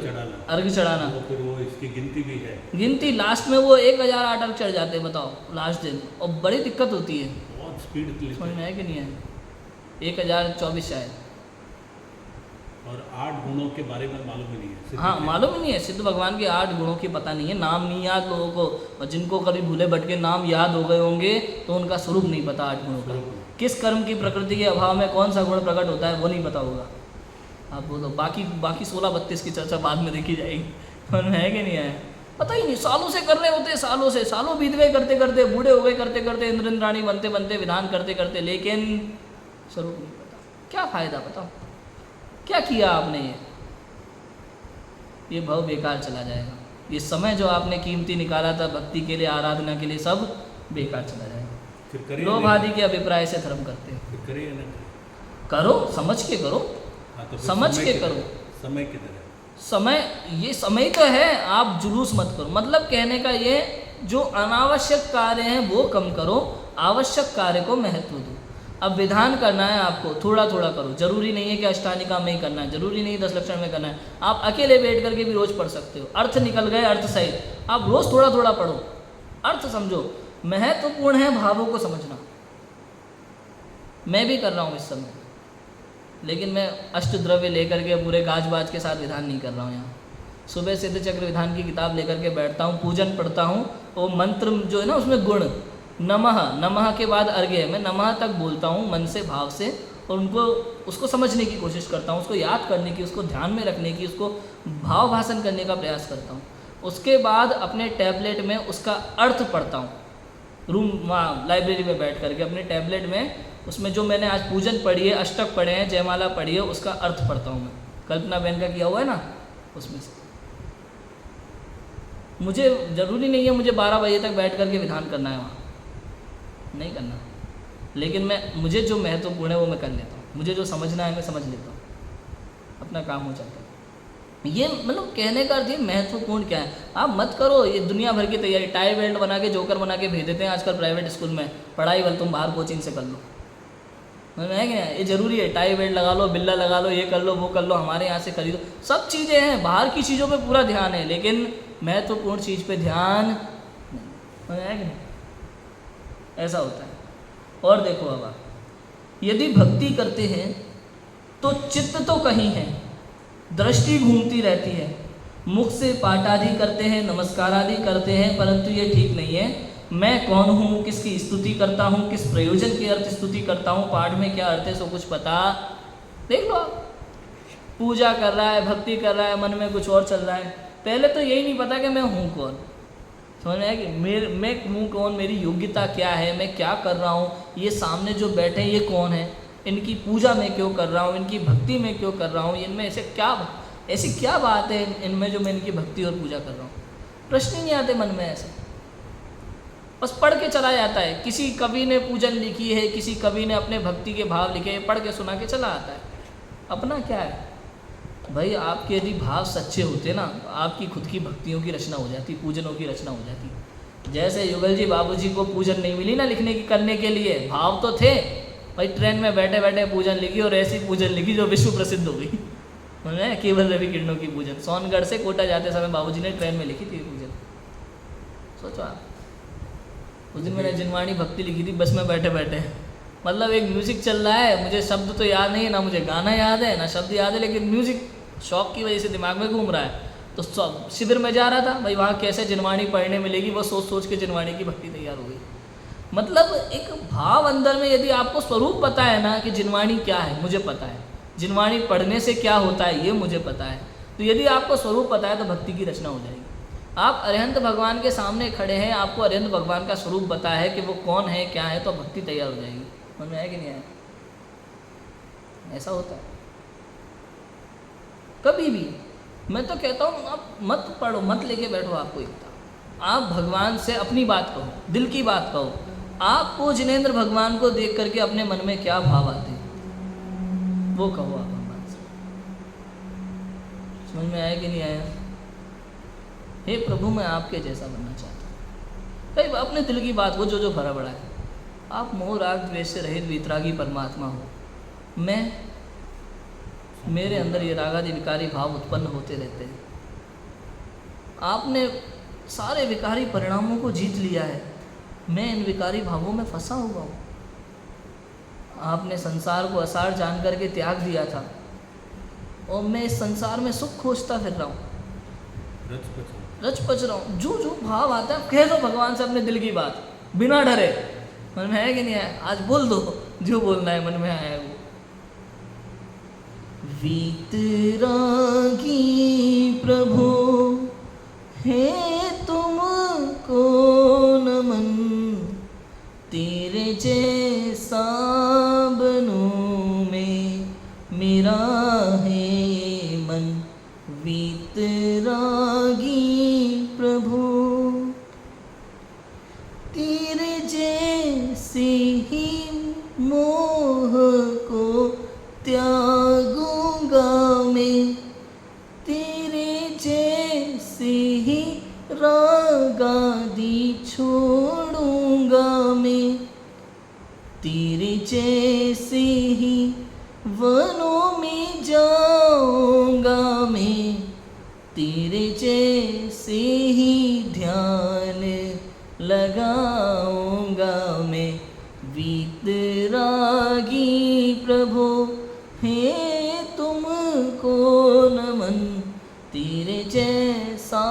अर्घ चढ़ाना, वो फिर वो इसकी गिनती भी है, गिनती लास्ट में वो 1008 अर्घ चढ़ जाते हैं, बताओ लास्ट दिन, और बड़ी दिक्कत होती है, बहुत स्पीड, समझ में आया कि नहीं आया। 1024 शायद, और 8 गुणों के बारे में मालूम ही नहीं है। हाँ मालूम ही नहीं है, सिद्ध भगवान के 8 गुणों की पता नहीं है, नाम नहीं याद लोगों को, और जिनको कभी भूले भटके नाम याद हो गए होंगे तो उनका स्वरूप नहीं पता 8 गुणों का, किस कर्म की प्रकृति के अभाव में कौन सा गुण प्रकट होता है वो नहीं पता होगा। आप बोलो बाकी 16-32 की चर्चा बाद में देखी जाएगी, समझ में है कि नहीं है, पता ही नहीं, सालों से कर रहे होते, सालों बीत गए करते करते, बूढ़े हो गए करते करते, इंद्र इंद्राणी बनते बनते, विधान करते करते, लेकिन स्वरूप नहीं पता। क्या फ़ायदा बताओ, क्या किया आपने, ये भव बेकार चला जाएगा, ये समय जो आपने कीमती निकाला था भक्ति के लिए, आराधना के लिए, सब बेकार चला जाएगा। लोग आदि के अभिप्राय से धर्म करते हैं, करो समझ के करो, तो समझ के करो, समय की तरह समय, ये समय तो है, आप जुलूस मत करो, मतलब कहने का ये, जो अनावश्यक कार्य हैं वो कम करो, आवश्यक कार्य को महत्व दो। अब विधान करना है आपको, थोड़ा थोड़ा करो, जरूरी नहीं है कि अष्टानिका में ही करना है, जरूरी नहीं 10 लक्षण में करना है, आप अकेले बैठ करके भी रोज पढ़ सकते हो, अर्थ निकल गए अर्थ सहित, आप रोज थोड़ा थोड़ा पढ़ो, अर्थ समझो, महत्वपूर्ण है भावों को समझना। मैं भी कर रहा हूँ इस समय, लेकिन मैं अष्टद्रव्य लेकर के पूरे गाज बाज के साथ विधान नहीं कर रहा हूँ। यहाँ सुबह सिद्ध चक्र विधान की किताब लेकर के बैठता हूँ, पूजन पढ़ता हूँ, और मंत्र जो है ना उसमें गुण, नमः के बाद अर्घ्य, मैं नमः तक बोलता हूँ मन से भाव से, और उसको समझने की कोशिश करता हूँ, उसको याद करने की, उसको ध्यान में रखने की, उसको भाव भाषण करने का प्रयास करता हूँ। उसके बाद अपने टैबलेट में उसका अर्थ पढ़ता हूँ, वहाँ लाइब्रेरी में बैठ करके अपने टैबलेट में, उसमें जो मैंने आज पूजन पढ़ी है, अष्टक पढ़े हैं, जयमाला पढ़ी है, उसका अर्थ पढ़ता हूँ मैं, कल्पना बहन का किया हुआ है ना उसमें से। मुझे ज़रूरी नहीं है मुझे 12 बजे तक बैठ करके विधान करना है, वहाँ नहीं करना, लेकिन मुझे जो महत्वपूर्ण है वो मैं कर लेता हूँ, मुझे जो समझना है मैं समझ लेता हूँ, अपना काम हो जाता है। ये मतलब कहने का अर्थ ये महत्वपूर्ण क्या है, आप मत करो ये दुनिया भर की तैयारी, टाई बेल्ट बना के जोकर बना के भेज देते हैं आजकल प्राइवेट स्कूल में, पढ़ाई वाल तुम बाहर कोचिंग से कर लो, है क्या, ये ज़रूरी है, टाई बेल्ट लगा लो, बिल्ला लगा लो, ये कर लो वो कर लो, हमारे यहाँ से खरीदो, सब चीज़ें हैं, बाहर की चीज़ों पे पूरा ध्यान है, लेकिन महत्वपूर्ण चीज़ पे ध्यान नहीं, है कि नहीं, ऐसा होता है। और देखो अब आप, यदि भक्ति करते हैं तो चित्त तो कहीं है, दृष्टि घूमती रहती है, मुख से पाठ आदि करते हैं, नमस्कार आदि करते हैं, परंतु ये ठीक नहीं है। मैं कौन हूँ, किसकी स्तुति करता हूँ, किस प्रयोजन की अर्थ स्तुति करता हूँ, पाठ में क्या अर्थ है सो कुछ पता, देख लो आप, पूजा कर रहा है, भक्ति कर रहा है, मन में कुछ और चल रहा है, पहले तो यही नहीं पता कि मैं हूँ कौन, समझ में आया कि मैं हूँ कौन, मेरी योग्यता क्या है, मैं क्या कर रहा हूँ, ये सामने जो बैठे हैं ये कौन है, इनकी पूजा मैं क्यों कर रहा हूँ, इनकी भक्ति में क्यों कर रहा हूँ, इनमें ऐसी क्या बात है इनमें जो मैं इनकी भक्ति और पूजा कर रहा हूँ, प्रश्न ही नहीं आते मन में ऐसे। बस पढ़ के चला जाता है। किसी कवि ने पूजन लिखी है, किसी कवि ने अपने भक्ति के भाव लिखे हैं, पढ़ के सुना के चला आता है। अपना क्या है भाई? आपके यदि भाव सच्चे होते ना, तो आपकी खुद की भक्तियों की रचना हो जाती, पूजनों की रचना हो जाती। जैसे युगल जी बाबूजी को पूजन नहीं मिली ना लिखने की, करने के लिए भाव तो थे भाई, ट्रेन में बैठे बैठे पूजन लिखी और ऐसी पूजन लिखी जो विश्व प्रसिद्ध हो गई। उन्होंने केवल रवि किरणों की पूजन सोनगढ़ से कोटा जाते समय बाबूजी ने ट्रेन में लिखी थी पूजन। सोचो आप, उस दिन मैंने जिनवाणी भक्ति लिखी थी बस में बैठे बैठे। मतलब एक म्यूज़िक चल रहा है, मुझे शब्द तो याद नहीं है, ना मुझे गाना याद है ना शब्द याद है, लेकिन म्यूज़िक शौक की वजह से दिमाग में घूम रहा है। तो शिविर में जा रहा था भाई, वहाँ कैसे जिनवाणी पढ़ने मिलेगी, वो सोच सोच के जिनवाणी की भक्ति तैयार हो गई। मतलब एक भाव अंदर में, यदि आपको स्वरूप पता है ना कि जिनवाणी क्या है, मुझे पता है, जिनवाणी पढ़ने से क्या होता है ये मुझे पता है, तो यदि आपको स्वरूप पता है तो भक्ति की रचना हो जाएगी। आप अरिहंत भगवान के सामने खड़े हैं, आपको अरिहंत भगवान का स्वरूप पता है कि वो कौन है क्या है, तो भक्ति तैयार हो जाएगी। समझ में आया कि नहीं आया? ऐसा होता है। कभी भी मैं तो कहता हूँ आप मत पढ़ो, मत लेके बैठो आपको इतना। आप भगवान से अपनी बात कहो, दिल की बात कहो। आपको जिनेंद्र भगवान को देख करके अपने मन में क्या भाव आते हैं वो कहो आप भगवान से। समझ में आया कि नहीं आया? हे प्रभु, मैं आपके जैसा बनना चाहता हूँ। कई अपने दिल की बात, वो जो भरा बड़ा है। आप मोह राग द्वेष से रहित वीतरागी परमात्मा हो। मेरे अंदर ये रागादि विकारी भाव उत्पन्न होते रहते हैं। आपने सारे विकारी परिणामों को जीत लिया है, मैं इन विकारी भावों में फंसा हुआ हूँ। आपने संसार को असार जान करके त्याग दिया था और मैं इस संसार में सुख खोजता फिर रहा हूँ, रच पच रहा हूँ। जो भाव आता है कह दो भगवान से अपने दिल की बात, बिना डरे। मन में है कि नहीं है? आज बोल दो जो बोलना है, मन में आया वो। वीतरागी प्रभु हे तुमको नमन, तेरे जैसा बनूं मैं, मेरा है मन। वीतरागी प्रभु तेरे जैसे ही मोह को त्यागूंगा मैं, तेरे जैसे ही रागादि छोड़ूंगा मैं, तेरे जैसे ही वनों में जाऊंगा मैं, तेरे जैसे ही ध्यान लगाऊंगा मैं। वीतरागी प्रभु हे तुमको नमन, तेरे जैसा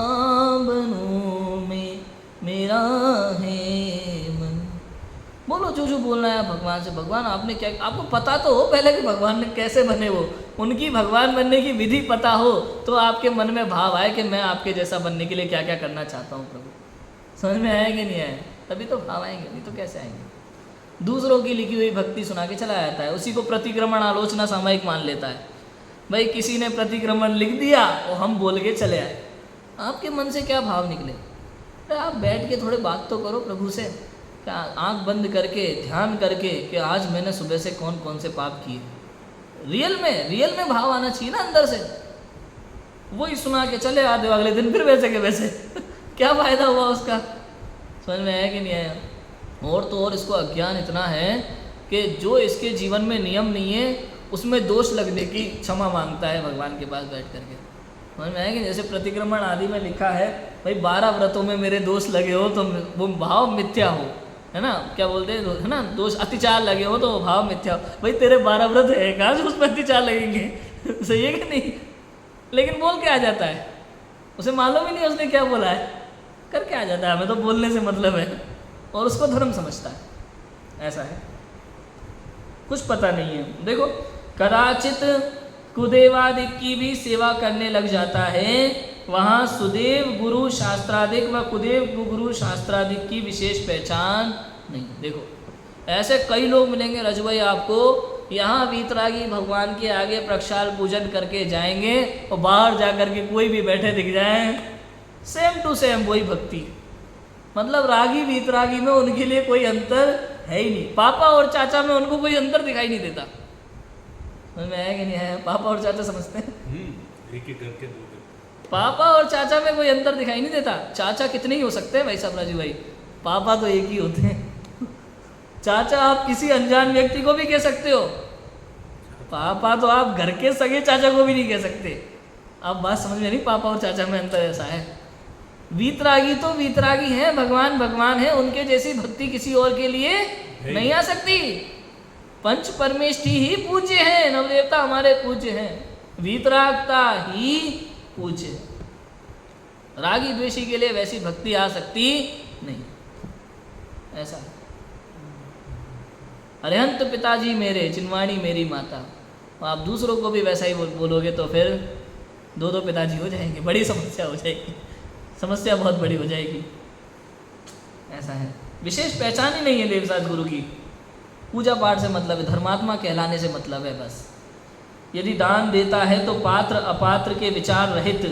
बनूं मैं, मेरा है मन। बोलो जो बोलना है भगवान से। भगवान आपने क्या, आपको पता तो हो पहले कि भगवान ने कैसे बने, वो उनकी भगवान बनने की विधि पता हो तो आपके मन में भाव आए कि मैं आपके जैसा बनने के लिए क्या क्या करना चाहता हूँ प्रभु। समझ में आया कि नहीं आया? तभी तो भाव आएंगे, नहीं तो कैसे आएंगे? दूसरों की लिखी हुई भक्ति सुना के चला जाता है, उसी को प्रतिक्रमण आलोचना सामयिक मान लेता है। भाई किसी ने प्रतिक्रमण लिख दिया और हम बोल के चले आए। आपके मन से क्या भाव निकले? अरे आप बैठ के थोड़े बात तो करो प्रभु से, क्या आंख बंद करके ध्यान करके कि आज मैंने सुबह से कौन कौन से पाप किए। रियल में भाव आना चाहिए ना अंदर से। वही सुना के चले आते हो, अगले दिन फिर वैसे के वैसे क्या फ़ायदा हुआ उसका? समझ में आया कि नहीं आया? और तो और इसको अज्ञान इतना है कि जो इसके जीवन में नियम नहीं है उसमें दोष लगने की क्षमा मांगता है भगवान के पास बैठ करके। समझ में आया कि जैसे प्रतिक्रमण आदि में लिखा है भाई 12 व्रतों में मेरे दोष लगे हो तो वो भाव मिथ्या हो, है ना? क्या बोलते हैं, है ना? दोष अतिचार लगे हो तो वो भाव मिथ्या हो। भाई तेरे 12 व्रत है, कहाँ से उसमें अतिचार लगेंगे? सही है कि नहीं? लेकिन बोल के आ जाता है, उसे मालूम ही नहीं उसने क्या बोला है, करके आ जाता है। हमें तो बोलने से मतलब है और उसको धर्म समझता है। ऐसा है, कुछ पता नहीं है। देखो कदाचित कुदेवादिक की भी सेवा करने लग जाता है, वहाँ सुदेव गुरु शास्त्रादिक व कुदेव गुरु शास्त्रादिक की विशेष पहचान नहीं। देखो ऐसे कई लोग मिलेंगे रज भाई आपको, यहाँ वीतरागी भगवान के आगे प्रक्षाल पूजन करके जाएंगे और बाहर जा कर के कोई भी बैठे दिख जाए, सेम टू सेम वही भक्ति, मतलब रागी वीतरागी में उनके लिए कोई अंतर है ही नहीं। पापा और चाचा में उनको कोई अंतर दिखाई नहीं देता। समझ में आया कि नहीं आया? पापा और चाचा समझते हैं? एक ही घर के दो। पापा और चाचा में कोई अंतर दिखाई नहीं देता। चाचा कितने ही हो सकते हैं भाई साहब राजू भाई, पापा तो एक ही होते हैं। चाचा आप किसी अनजान व्यक्ति को भी कह सकते हो, पापा तो आप घर के सगे चाचा को भी नहीं कह सकते। अब बात समझ में नहीं? पापा और चाचा में अंतर ऐसा है। वीतरागी तो वीतरागी हैं, भगवान भगवान है, उनके जैसी भक्ति किसी और के लिए नहीं आ सकती। पंच परमेष्ठी ही पूज्य हैं, नवदेवता हमारे पूज्य हैं, वीतरागता ही पूज्य है। रागी द्वेषी के लिए वैसी भक्ति आ सकती नहीं, ऐसा है। अरिहंत पिताजी मेरे, चिन्वाणी मेरी माता। आप दूसरों को भी वैसा ही बोलोगे तो फिर दो दो पिताजी हो जाएंगे, बड़ी समस्या हो जाएगी, समस्या बहुत बड़ी हो जाएगी। ऐसा है, विशेष पहचान ही नहीं है देवसाज गुरु की। पूजा पाठ से मतलब है, धर्मात्मा कहलाने से मतलब है बस। यदि दान देता है तो पात्र अपात्र के विचार रहित,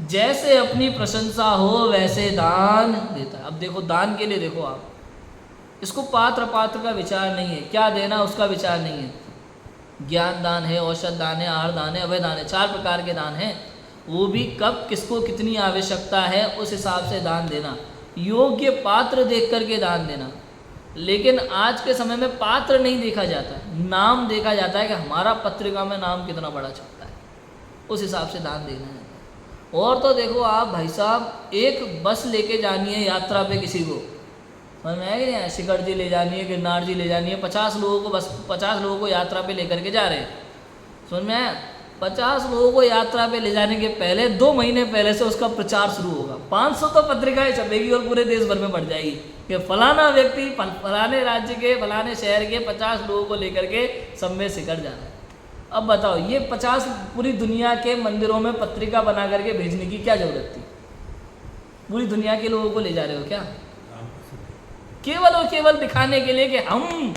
जैसे अपनी प्रशंसा हो वैसे दान देता है। अब देखो दान के लिए देखो आप, इसको पात्र अपात्र का विचार नहीं है, क्या देना उसका विचार नहीं है। ज्ञान दान है, औषध दान है, आहार दान है, अभय दान है, 4 प्रकार के दान हैं। वो भी कब किसको कितनी आवश्यकता है उस हिसाब से दान देना, योग्य पात्र देख करके दान देना। लेकिन आज के समय में पात्र नहीं देखा जाता, नाम देखा जाता है कि हमारा पत्रिका में नाम कितना बड़ा छपता है, उस हिसाब से दान देना है। और तो देखो आप भाई साहब, एक बस लेके जानी है यात्रा पे किसी को, समझ में आया कि नहीं? शिखर जी ले जानी है, गिरनार जी ले जानी है, 50 लोगों को, बस 50 लोगों को यात्रा पे लेकर के जा रहे हैं। समझ में आया? 50 लोगों को यात्रा पे ले जाने के पहले 2 महीने पहले से उसका प्रचार शुरू होगा। 500 तो पत्रिकाएं छपेगी और पूरे देश भर में बढ़ जाएगी कि फलाना व्यक्ति फलाने राज्य के फलाने शहर के 50 लोगों को लेकर के सब में शिखर जा रहा है। अब बताओ, ये 50 पूरी दुनिया के मंदिरों में पत्रिका बना करके भेजने की क्या जरूरत थी? पूरी दुनिया के लोगों को ले जा रहे हो क्या? केवल और केवल दिखाने के लिए कि हम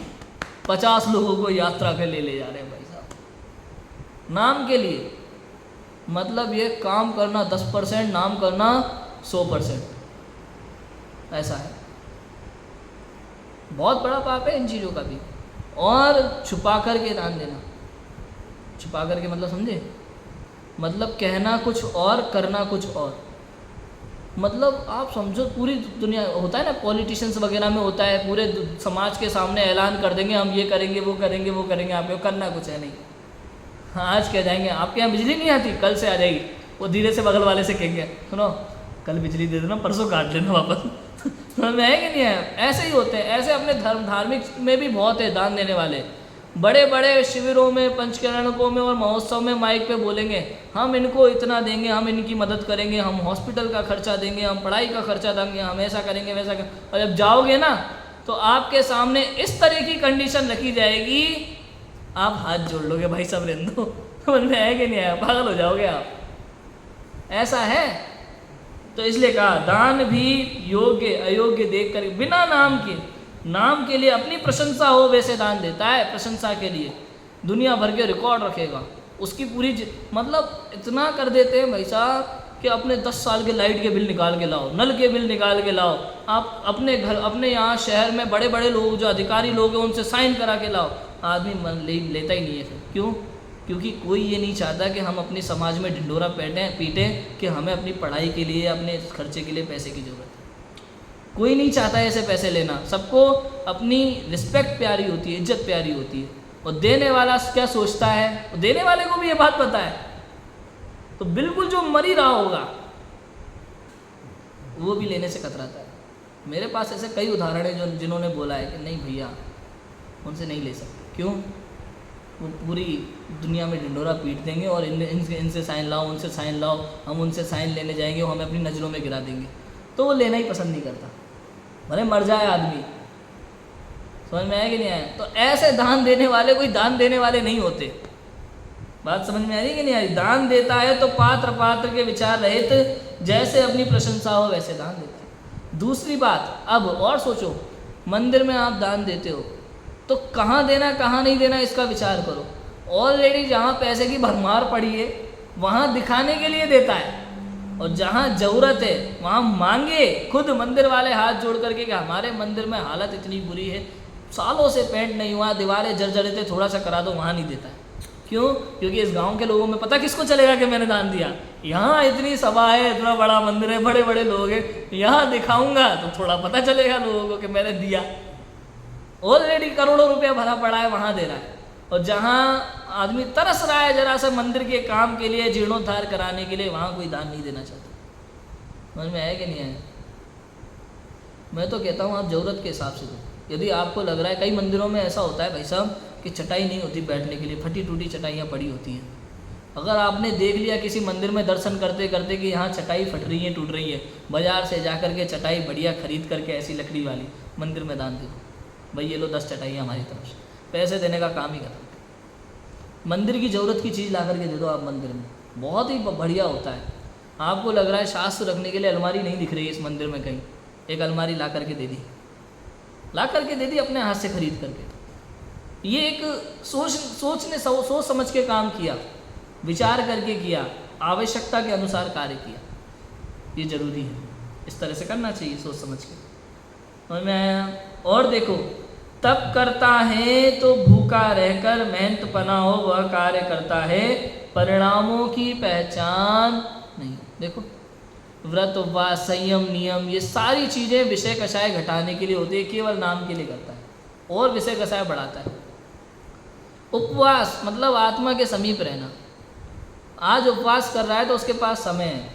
50 लोगों को यात्रा पे ले जा रहे हैं भाई साहब, नाम के लिए। मतलब ये काम करना 10%, नाम करना 100%, ऐसा है। बहुत बड़ा पाप है इन चीज़ों का भी। और छुपा करके दान देना, छुपा करके मतलब समझे? मतलब कहना कुछ और करना कुछ और। मतलब आप समझो, पूरी दुनिया होता है ना, पॉलिटिशियंस वगैरह में होता है, पूरे समाज के सामने ऐलान कर देंगे हम ये करेंगे वो करेंगे वो करेंगे, आपको करना कुछ है नहीं। आज कह जाएंगे आपके यहाँ बिजली नहीं आती, कल से आ जाएगी। वो धीरे से बगल वाले से कहेंगे सुनो कल बिजली दे देना, परसों काट लेना वापस। समझ में है कि नहीं है? ऐसे ही होते हैं। ऐसे अपने धार्मिक में भी बहुत है दान देने वाले। बड़े बड़े शिविरों में, पंचकर्णकों में और महोत्सव में माइक पे बोलेंगे हम इनको इतना देंगे, हम इनकी मदद करेंगे, हम हॉस्पिटल का खर्चा देंगे, हम पढ़ाई का खर्चा देंगे, हम ऐसा करेंगे वैसा करेंगे। और जब जाओगे ना तो आपके सामने इस तरह की कंडीशन रखी जाएगी, आप हाथ जोड़ लोगे भाई सब रहने दो। समझ में आया कि नहीं आया? पागल हो जाओगे आप। ऐसा है। तो इसलिए कहा दान भी योग्य अयोग्य देख कर, बिना नाम के लिए अपनी प्रशंसा हो वैसे दान देता है। प्रशंसा के लिए दुनिया भर के रिकॉर्ड रखेगा, उसकी पूरी मतलब इतना कर देते हैं भाई साहब कि अपने 10 साल के लाइट के बिल निकाल के लाओ, नल के बिल निकाल के लाओ, आप अपने घर अपने यहाँ शहर में बड़े बड़े लोग जो अधिकारी लोग हैं उनसे साइन करा के लाओ। आदमी लेता ही नहीं है। क्यों? क्योंकि कोई ये नहीं चाहता कि हम अपने समाज में ढिंढोरा पीटें कि हमें अपनी पढ़ाई के लिए, अपने खर्चे के लिए पैसे की ज़रूरत है। कोई नहीं चाहता ऐसे पैसे लेना। सबको अपनी रिस्पेक्ट प्यारी होती है, इज्जत प्यारी होती है। और देने वाला क्या सोचता है, और देने वाले को भी ये बात पता है, तो बिल्कुल जो मर ही रहा होगा वो भी लेने से कतराता है। मेरे पास ऐसे कई उदाहरण हैं जिन्होंने बोला है कि नहीं भैया उनसे नहीं ले सकते। क्यों? वो पूरी दुनिया में ढिंढोरा पीट देंगे और इनसे साइन लाओ, उनसे साइन लाओ, हम उनसे साइन लेने जाएंगे, वो हमें अपनी नज़रों में गिरा देंगे। तो वो लेना ही पसंद नहीं करता, भले मर जाए आदमी। समझ में आया कि नहीं आया? तो ऐसे दान देने वाले कोई दान देने वाले नहीं होते। बात समझ में आ रही कि नहीं आ रही? दान देता है तो पात्र के विचार रहित, जैसे अपनी प्रशंसा हो वैसे दान देता है। दूसरी बात, अब और सोचो, मंदिर में आप दान देते हो तो कहाँ देना कहाँ नहीं देना इसका विचार करो। ऑलरेडी जहाँ पैसे की भरमार पड़ी है वहाँ दिखाने के लिए देता है। और जहाँ ज़रूरत है वहाँ मांगे खुद मंदिर वाले हाथ जोड़ करके कि हमारे मंदिर में हालत इतनी बुरी है, सालों से पेंट नहीं हुआ, दीवारें जर्जरित है, थोड़ा सा करा दो, वहाँ नहीं देता है। क्यों? क्योंकि इस गांव के लोगों में पता किसको चलेगा कि मैंने दान दिया। यहाँ इतनी सभा है, इतना बड़ा मंदिर है, बड़े बड़े लोग हैं, यहाँ दिखाऊंगा तो थोड़ा पता चलेगा लोगों को कि मैंने दिया। ऑलरेडी करोड़ों रुपया भरा पड़ा है, वहाँ दे रहा है। और जहाँ आदमी तरस रहा है जरा सा मंदिर के काम के लिए, जीर्णोद्धार कराने के लिए, वहाँ कोई दान नहीं देना चाहता। समझ में आया कि नहीं आया? मैं तो कहता हूँ आप ज़रूरत के हिसाब से दो। यदि आपको लग रहा है, कई मंदिरों में ऐसा होता है भाई साहब कि चटाई नहीं होती बैठने के लिए, फटी टूटी चटाइयाँ पड़ी होती हैं। अगर आपने देख लिया किसी मंदिर में दर्शन करते करते कि यहाँ चटाई फट रही है, टूट रही है, बाज़ार से जा कर के चटाई बढ़िया खरीद करके ऐसी लकड़ी वाली मंदिर में दान दे दो। भाई ये लो 10 चटाइयाँ हमारी तरफ से, पैसे देने का काम ही खत्म। मंदिर की ज़रूरत की चीज़ ला करके दे दो आप मंदिर में, बहुत ही बढ़िया होता है। आपको लग रहा है शास्त्र रखने के लिए अलमारी नहीं दिख रही है इस मंदिर में कहीं, एक अलमारी ला करके दे दी, अपने हाथ से खरीद करके। ये एक सोच समझ के काम किया, विचार करके किया, आवश्यकता के अनुसार कार्य किया, ये जरूरी है। इस तरह से करना चाहिए सोच समझ के। और मैं और देखो, तब करता है तो भूखा रहकर मेहनतपना हो वह कार्य करता है, परिणामों की पहचान नहीं। देखो व्रत उपवास संयम नियम ये सारी चीज़ें विषय कषाय घटाने के लिए होती है, केवल नाम के लिए करता है और विषय कषाय बढ़ाता है। उपवास मतलब आत्मा के समीप रहना। आज उपवास कर रहा है तो उसके पास समय है,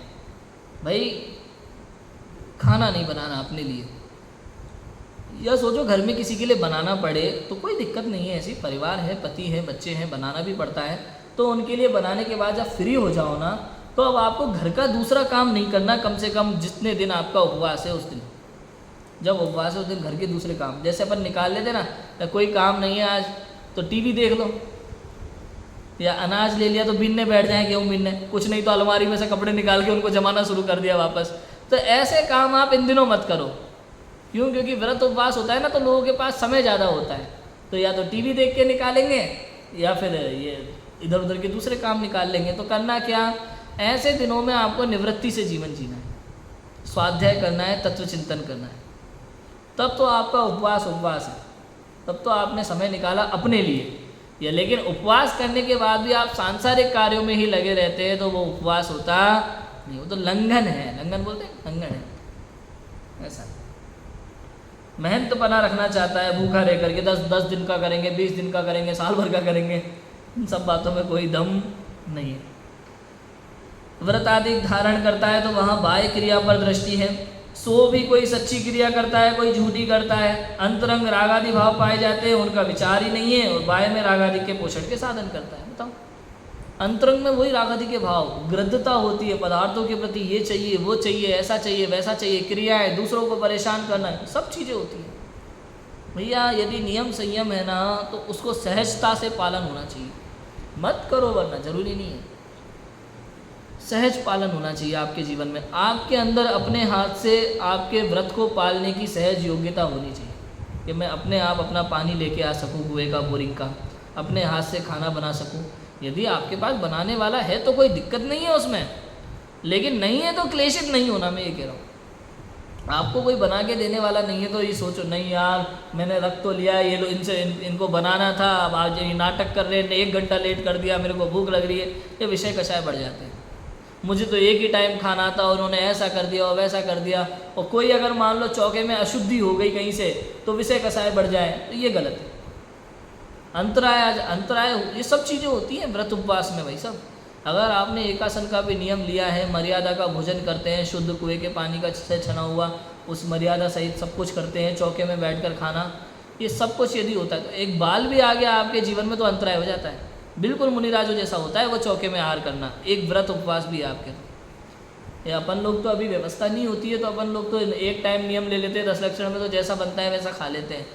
भाई खाना नहीं बनाना अपने लिए, या सोचो घर में किसी के लिए बनाना पड़े तो कोई दिक्कत नहीं है, ऐसी परिवार है, पति है, बच्चे हैं, बनाना भी पड़ता है, तो उनके लिए बनाने के बाद जब फ्री हो जाओ ना, तो अब आपको घर का दूसरा काम नहीं करना। कम से कम जितने दिन आपका उपवास है उस दिन, जब उपवास है उस दिन घर के दूसरे काम, जैसे अपन निकाल लेते ना, कोई काम नहीं है आज तो टीवी देख लो, या अनाज ले लिया तो बीनने बैठ जाए, गेहूँ बीनने, कुछ नहीं तो अलमारी में से कपड़े निकाल के उनको जमाना शुरू कर दिया वापस। तो ऐसे काम आप इन दिनों मत करो। क्यों? क्योंकि व्रत उपवास होता है ना, तो लोगों के पास समय ज़्यादा होता है, तो या तो टीवी देख के निकालेंगे या फिर ये इधर उधर के दूसरे काम निकाल लेंगे। तो करना क्या, ऐसे दिनों में आपको निवृत्ति से जीवन जीना है, स्वाध्याय करना है, तत्व चिंतन करना है, तब तो आपका उपवास है, तब तो आपने समय निकाला अपने लिए। या लेकिन उपवास करने के बाद भी आप सांसारिक कार्यों में ही लगे रहते हैं तो वो उपवास होता नहीं, वो तो लंघन है। लंघन बोलते हैं, लंघन है। ऐसा मेहनतपना रखना चाहता है, भूखा रह करके 10 दिन का करेंगे, 20 दिन का करेंगे, साल भर का करेंगे, इन सब बातों में कोई दम नहीं है। व्रत आदि धारण करता है तो वहाँ बाह्य क्रिया पर दृष्टि है, सो भी कोई सच्ची क्रिया करता है, कोई झूठी करता है। अंतरंग रागादि भाव पाए जाते हैं, उनका विचार ही नहीं है, और बाह्य में रागादि के पोषण के साधन करता है। बताओ, अंतरंग में वही रागादि के भाव, गृद्धता होती है पदार्थों के प्रति, ये चाहिए, वो चाहिए, ऐसा चाहिए, वैसा चाहिए, क्रियाएं, दूसरों को परेशान करना, सब चीज़ें होती हैं। भैया यदि नियम संयम है ना, तो उसको सहजता से पालन होना चाहिए। मत करो वरना जरूरी नहीं है, सहज पालन होना चाहिए आपके जीवन में। आपके अंदर अपने हाथ से आपके व्रत को पालने की सहज योग्यता होनी चाहिए कि मैं अपने आप अपना पानी लेके आ सकूं, कुएं का, बोरिंग का, अपने हाथ से खाना बना सकूं। यदि आपके पास बनाने वाला है तो कोई दिक्कत नहीं है उसमें, लेकिन नहीं है तो क्लेशित नहीं होना। मैं ये कह रहा हूँ, आपको कोई बना के देने वाला नहीं है तो ये सोचो नहीं यार मैंने रख तो लिया, ये लो इनको बनाना था, अब आज ये नाटक कर रहे हैं, 1 घंटा लेट कर दिया, मेरे को भूख लग रही है, ये विषय कषाय बढ़ जाते हैं। मुझे तो एक ही टाइम खाना था, उन्होंने ऐसा कर दिया और वैसा कर दिया। और कोई अगर मान लो चौके में अशुद्धि हो गई कहीं से तो विषय कषाय बढ़ जाए, तो ये गलत है। अंतराय ये सब चीज़ें होती हैं व्रत उपवास में भाई साहब। अगर आपने एकासन का भी नियम लिया है, मर्यादा का भोजन करते हैं, शुद्ध कुएं के पानी का से छना हुआ, उस मर्यादा सहित सब कुछ करते हैं, चौके में बैठकर खाना, ये सब कुछ यदि होता है तो एक बाल भी आ गया आपके जीवन में तो अंतराय हो जाता है। बिल्कुल मुनिराजों जैसा होता है वो चौके में आहार करना, एक व्रत उपवास भी है आपके। ये अपन लोग तो अभी व्यवस्था नहीं होती है तो अपन लोग तो एक टाइम नियम ले लेते हैं, 10 लक्षण में तो जैसा बनता है वैसा खा लेते हैं।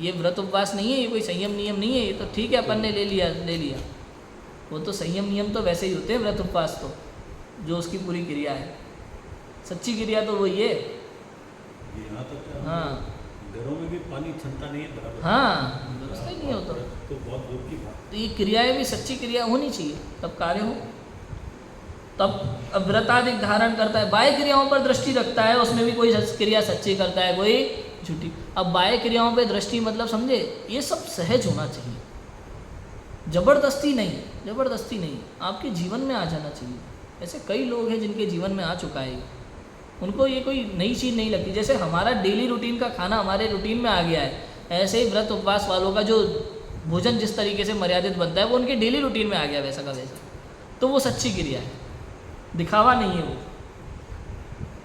ये व्रत उपवास नहीं है, ये कोई संयम नियम नहीं है, ये तो ठीक है अपन ने ले लिया। वो तो संयम नियम तो वैसे ही होते हैं, व्रत उपवास तो जो उसकी पूरी क्रिया है, सच्ची क्रिया तो वही है। यहाँ तक हाँ, घरों में भी पानी क्षमता नहीं है बराबर, हाँ व्यवस्था ही नहीं होता तो बहुत दूर की बात। तो ये क्रियाएं भी सच्ची क्रिया होनी चाहिए तब कार्य हो। तब व्रताधिक धारण करता है, बाह्य क्रियाओं पर दृष्टि रखता है, उसमें भी कोई क्रिया सच्ची करता है कोई झूठी। अब बाह्य क्रियाओं पे दृष्टि मतलब समझे, ये सब सहज होना चाहिए, जबरदस्ती नहीं, जबरदस्ती नहीं, आपके जीवन में आ जाना चाहिए। ऐसे कई लोग हैं जिनके जीवन में आ चुका है, उनको ये कोई नई चीज़ नहीं लगती। जैसे हमारा डेली रूटीन का खाना हमारे रूटीन में आ गया है, ऐसे ही व्रत उपवास वालों का जो भोजन जिस तरीके से मर्यादित बनता है वो उनके डेली रूटीन में आ गया वैसा का वैसा, तो वो सच्ची क्रिया है, दिखावा नहीं है वो।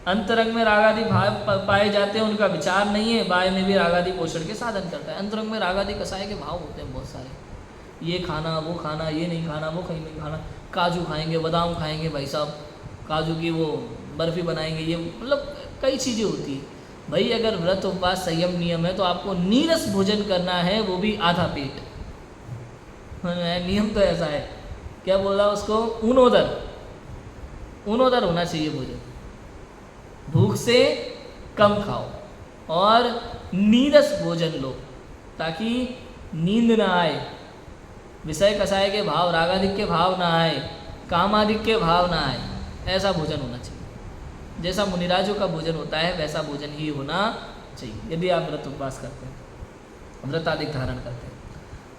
अंतरंग में रागादि भाव पाए जाते हैं, उनका विचार नहीं है, बाह्य में भी रागादि पोषण के साधन करता है। अंतरंग में रागादि कसाय के भाव होते हैं बहुत सारे, ये खाना वो खाना, ये नहीं खाना वो कहीं नहीं खाना, काजू खाएंगे बादाम खाएंगे भाई साहब, काजू की वो बर्फ़ी बनाएंगे, ये मतलब कई चीज़ें होती है। भाई अगर व्रत उपवास संयम नियम है तो आपको नीरस भोजन करना है, वो भी आधा पेट। नियम तो ऐसा है, क्या बोला उसको, ऊनोदर, ऊनोदर होना चाहिए भोजन, भूख से कम खाओ और नीरस भोजन लो ताकि नींद ना आए, विषय कसाय के भाव रागादिक के भाव ना आए, कामादिक के भाव ना आए, ऐसा भोजन होना चाहिए। जैसा मुनिराजों का भोजन होता है वैसा भोजन ही होना चाहिए यदि आप व्रत उपवास करते हैं, व्रताधिक धारण करते हैं।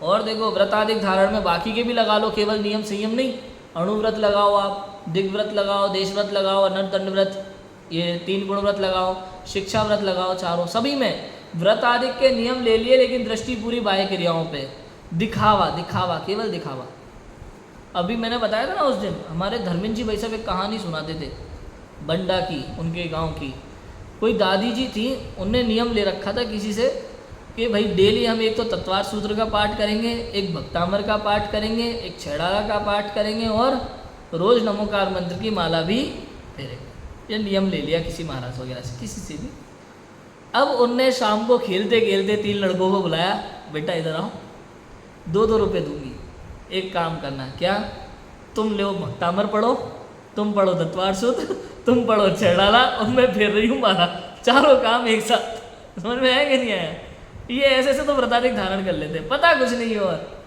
और देखो व्रताधिक धारण में बाकी के भी लगा लो, केवल नियम संयम नहीं, अणुव्रत लगाओ आप, दिग्व्रत लगाओ, देशव्रत लगाओ, अनर्दंड व्रत, ये 3 गुण व्रत लगाओ, शिक्षा व्रत लगाओ, चारों सभी में व्रताधिक के नियम ले लिए, लेकिन दृष्टि पूरी बाह्य क्रियाओं पे, दिखावा दिखावा केवल दिखावा। अभी मैंने बताया था ना उस दिन, हमारे धर्मेंद्र जी भाई साहब एक कहानी सुनाते थे बंडा की, उनके गांव की। कोई दादी जी थी, उनने नियम ले रखा था किसी से कि भाई डेली हम एक तो तत्वार सूत्र का पाठ करेंगे, एक भक्तामर का पाठ करेंगे, एक छेड़ाला का पाठ करेंगे और रोज़ नमोकार मंत्र की माला भी फेरेंगे। ये नियम ले लिया किसी महाराज वगैरह से, किसी से भी। अब उनने शाम को खेलते खेलते 3 लड़कों को बुलाया, बेटा इधर आओ, 2-2 रुपये दूंगी, एक काम करना, क्या, तुम ले भक्तामर पढ़ो, तुम पढ़ो तत्वार सूत्र, तुम पढ़ो छेड़ाला और मैं फेर रही हूँ माला, चारों काम एक साथ। समझ में आया कि नहीं आया? ये ऐसे ऐसे तो व्रताधिक धारण कर लेते, पता कुछ नहीं है। और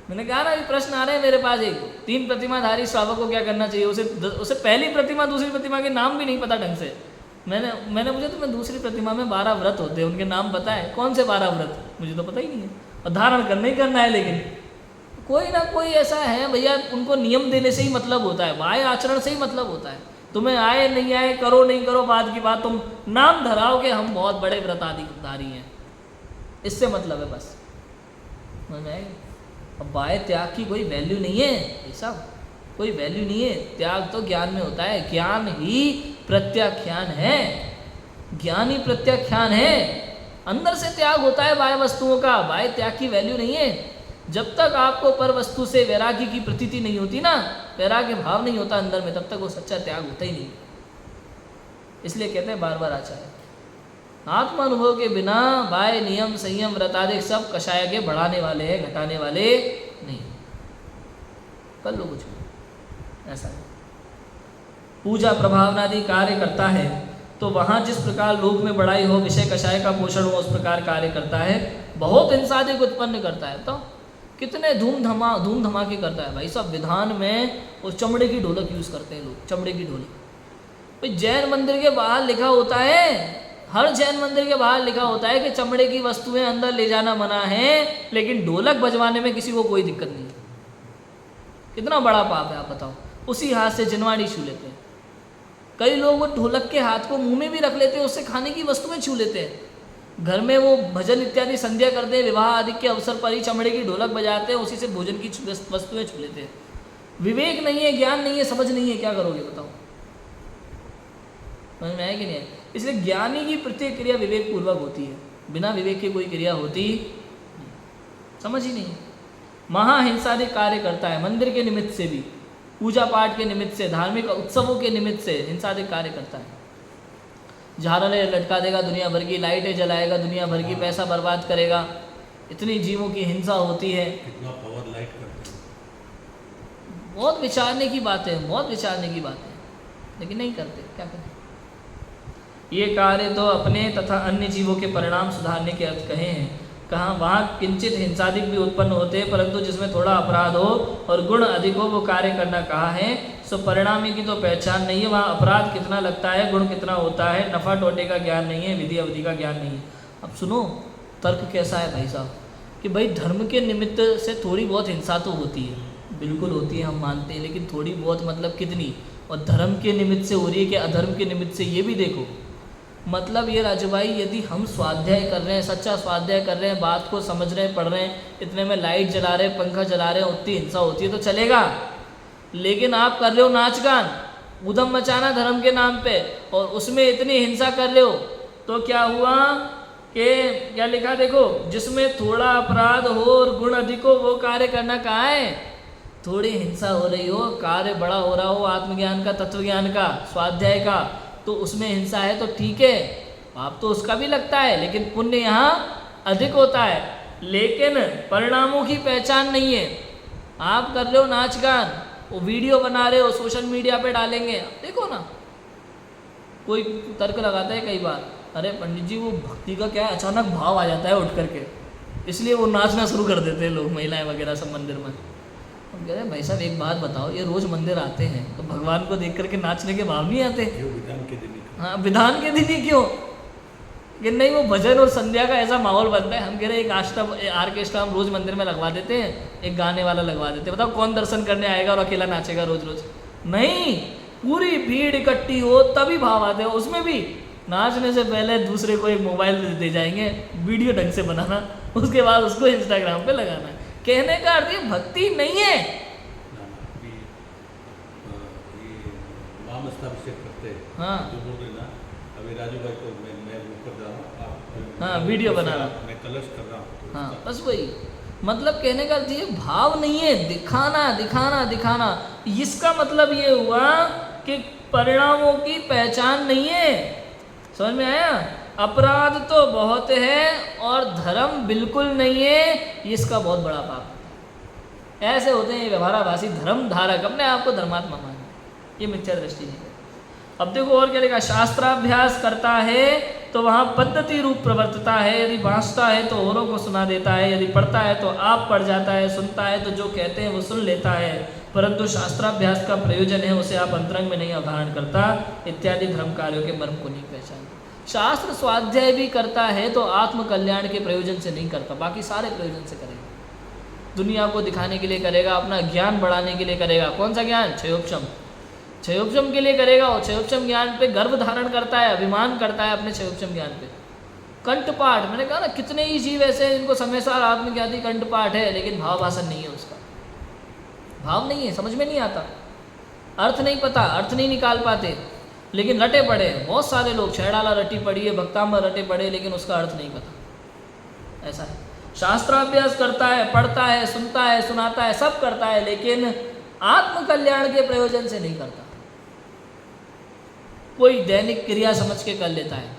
मैंने कहा ना, ये प्रश्न आ रहे हैं मेरे पास, एक 3 प्रतिमाधारी श्रावक को क्या करना चाहिए, उसे पहली प्रतिमा दूसरी प्रतिमा के नाम भी नहीं पता ढंग से। मैंने मुझे तो मैं दूसरी प्रतिमा में 12 व्रत होते हैं, उनके नाम पता है, कौन से 12 व्रत मुझे तो पता ही नहीं है, और धारण करना ही करना है। लेकिन कोई ना कोई ऐसा है भैया, उनको नियम देने से ही मतलब होता है, बाह्य आचरण से ही मतलब होता है। तुम्हें आए नहीं आए, करो नहीं करो बाद की बात, तुम नाम धराओ कि हम बहुत बड़े व्रताधिकारी हैं, इससे मतलब है बस। अब बाह्य त्याग की कोई वैल्यू नहीं है, ऐसा कोई वैल्यू नहीं है। त्याग तो ज्ञान में होता है, ज्ञान ही प्रत्याख्यान है, ज्ञान ही प्रत्याख्यान है। अंदर से त्याग होता है बाह्य वस्तुओं का, बाह्य त्याग की वैल्यू नहीं है। जब तक आपको पर वस्तु से वैराग्य की प्रतीति नहीं होती ना, वैराग्य भाव नहीं होता अंदर में, तब तक वो सच्चा त्याग होता ही नहीं। इसलिए कहते हैं बार बार आचार्य, आत्म अनुभव के बिना बाह्य नियम संयम व्रताधिक सब कषाय के बढ़ाने वाले हैं, घटाने वाले नहीं। कर लो कुछ ऐसा है। पूजा प्रभावनादि कार्य करता है तो वहाँ जिस प्रकार लोक में बढ़ाई हो, विषय कषाय का पोषण हो, उस प्रकार कार्य करता है। बहुत हिंसादिक उत्पन्न करता है, तो कितने धूम धमाके करता है भाई साहब। विधान में उस चमड़े की ढोलक यूज़ करते हैं लोग, चमड़े की ढोलक। भाई जैन मंदिर के बाहर लिखा होता है, हर जैन मंदिर के बाहर लिखा होता है कि चमड़े की वस्तुएं अंदर ले जाना मना है, लेकिन ढोलक बजवाने में किसी को कोई दिक्कत नहीं है। कितना बड़ा पाप है आप बताओ। उसी हाथ से जिनवाड़ी छू लेते हैं कई लोग, वो ढोलक के हाथ को मुंह में भी रख लेते हैं, उससे खाने की वस्तुएं छू लेते हैं। घर में वो भजन इत्यादि संध्या करते हैं, विवाह आदि के अवसर पर ही चमड़े की ढोलक बजाते हैं, उसी से भोजन की वस्तुएं छू लेते हैं। विवेक नहीं है, ज्ञान नहीं है, समझ नहीं है, क्या करोगे बताओ। समझ में आया कि नहीं है? इसलिए ज्ञानी की प्रत्येक क्रिया विवेक पूर्वक होती है, बिना विवेक की कोई क्रिया होती नहीं। समझ ही नहीं। महाहिंसादि कार्य करता है, मंदिर के निमित्त से भी, पूजा पाठ के निमित्त से, धार्मिक उत्सवों के निमित्त से हिंसादि कार्य करता है। झालरें लटका देगा दुनिया भर की, लाइटें जलाएगा दुनिया भर की, पैसा बर्बाद करेगा, इतनी जीवों की हिंसा होती है। कितना पावर लाइट करते हैं। बहुत विचारने की बात है, बहुत विचारने की बात है, लेकिन नहीं करते, क्या करें। ये कार्य तो अपने तथा अन्य जीवों के परिणाम सुधारने के अर्थ कहे हैं। कहाँ वहाँ किंचित हिंसादिक भी उत्पन्न होते हैं, परंतु जिसमें थोड़ा अपराध हो और गुण अधिक हो वो कार्य करना कहाँ है। सो परिणामी की तो पहचान नहीं है, वहाँ अपराध कितना लगता है, गुण कितना होता है, नफ़ा टोटे का ज्ञान नहीं है, विधि अवधि का ज्ञान नहीं है। अब सुनो तर्क कैसा है भाई साहब कि भाई धर्म के निमित्त से थोड़ी बहुत हिंसा तो होती है, बिल्कुल होती है, हम मानते हैं, लेकिन थोड़ी बहुत मतलब कितनी, और धर्म के निमित्त से हो रही है कि अधर्म के निमित्त से, ये भी देखो। मतलब ये राजू भाई यदि हम स्वाध्याय कर रहे हैं, सच्चा स्वाध्याय कर रहे हैं, बात को समझ रहे हैं, पढ़ रहे हैं, इतने में लाइट जला रहे हैं, पंखा जला रहे हैं, उतनी हिंसा होती है तो चलेगा। लेकिन आप कर रहे हो नाच गान, उधम मचाना धर्म के नाम पे, और उसमें इतनी हिंसा कर रहे हो, तो क्या हुआ कि क्या लिखा देखो, जिसमें थोड़ा अपराध हो और गुण अधिक हो वो कार्य करना कहाँ है। थोड़ी हिंसा हो रही हो, कार्य बड़ा हो रहा हो आत्मज्ञान का, तत्व ज्ञान का, स्वाध्याय का, तो उसमें हिंसा है तो ठीक है, पाप तो उसका भी लगता है, लेकिन पुण्य यहाँ अधिक होता है। लेकिन परिणामों की पहचान नहीं है। आप कर रहे हो नाच गान, वो वीडियो बना रहे हो, सोशल मीडिया पे डालेंगे, देखो ना, कोई तर्क लगाता है कई बार, अरे पंडित जी वो भक्ति का क्या है, अचानक भाव आ जाता है उठ करके, इसलिए वो नाचना शुरू कर देते हैं लोग, महिलाएं वगैरह सब मंदिर में। हम कह रहे हैं भाई साहब एक बात बताओ, ये रोज़ मंदिर आते हैं तो भगवान को देख करके नाचने के भाव नहीं आते? विधान के दिन। हाँ, विधान के दिन ही क्यों कि नहीं, वो भजन और संध्या का ऐसा माहौल बनता है। हम कह रहे हैं एक आर्केस्ट्रा हम रोज़ मंदिर में लगवा देते हैं, एक गाने वाला लगवा देते हैं, बताओ कौन दर्शन करने आएगा और अकेला नाचेगा रोज रोज? नहीं, पूरी भीड़ इकट्ठी हो तभी भाव आते हैं। उसमें भी नाचने से पहले दूसरे को एक मोबाइल दे जाएंगे, वीडियो ढंग से बनाना, उसके बाद उसको इंस्टाग्राम पे लगाना। कहने का अर्थ ये भक्ति नहीं है। हाँ जो बोल रहे ना, अभी राजू भाई को मैं ऊपर जा रहा हूँ, हाँ वीडियो बना रहा, मैं कलश कर रहा हूँ। हाँ बस वही मतलब कहने का अर्थ ये भाव नहीं है, दिखाना दिखाना दिखाना। इसका मतलब ये हुआ कि परिणामों की पहचान नहीं है। समझ में आया? अपराध तो बहुत है और धर्म बिल्कुल नहीं है, इसका बहुत बड़ा पाप। ऐसे होते हैं व्यवहाराभासी धर्म धारक, अपने आप को धर्मात्मा माने, ये मिथ्या दृष्टि है। अब देखो और क्या लिखा, शास्त्राभ्यास करता है तो वहाँ पद्धति रूप प्रवर्तता है। यदि बांसता है तो औरों को सुना देता है, यदि पढ़ता है तो आप पढ़ जाता है, सुनता है तो जो कहते हैं वो सुन लेता है, परंतु शास्त्राभ्यास का प्रयोजन है उसे आप अंतरंग में नहीं अवधारण करता, इत्यादि धर्म कार्यों के मर्म को नहीं पहचानता। शास्त्र स्वाध्याय भी करता है तो आत्म कल्याण के प्रयोजन से नहीं करता, बाकी सारे प्रयोजन से करेगा। दुनिया को दिखाने के लिए करेगा, अपना ज्ञान बढ़ाने के लिए करेगा। कौन सा ज्ञान? क्षयोपशम, क्षयोपशम के लिए करेगा। और क्षयोपशम ज्ञान पे गर्व धारण करता है, अभिमान करता है अपने क्षयोपशम ज्ञान पे। कंठपाठ, मैंने कहा ना कितने ही जीव ऐसे हैं जिनको समय सार आत्मज्ञाति कंठपाठ है, लेकिन भाव भाषण नहीं है, उसका भाव नहीं है, समझ में नहीं आता, अर्थ नहीं पता, अर्थ नहीं निकाल पाते, लेकिन रटे पड़े हैं। बहुत सारे लोग, छैडाला रटी पड़ी है, भक्तांबर रटे पड़े, लेकिन उसका अर्थ नहीं पता। ऐसा है। शास्त्राभ्यास करता है, पढ़ता है, सुनता है, सुनाता है, सब करता है, लेकिन आत्म कल्याण के प्रयोजन से नहीं करता। कोई दैनिक क्रिया समझ के कर लेता है,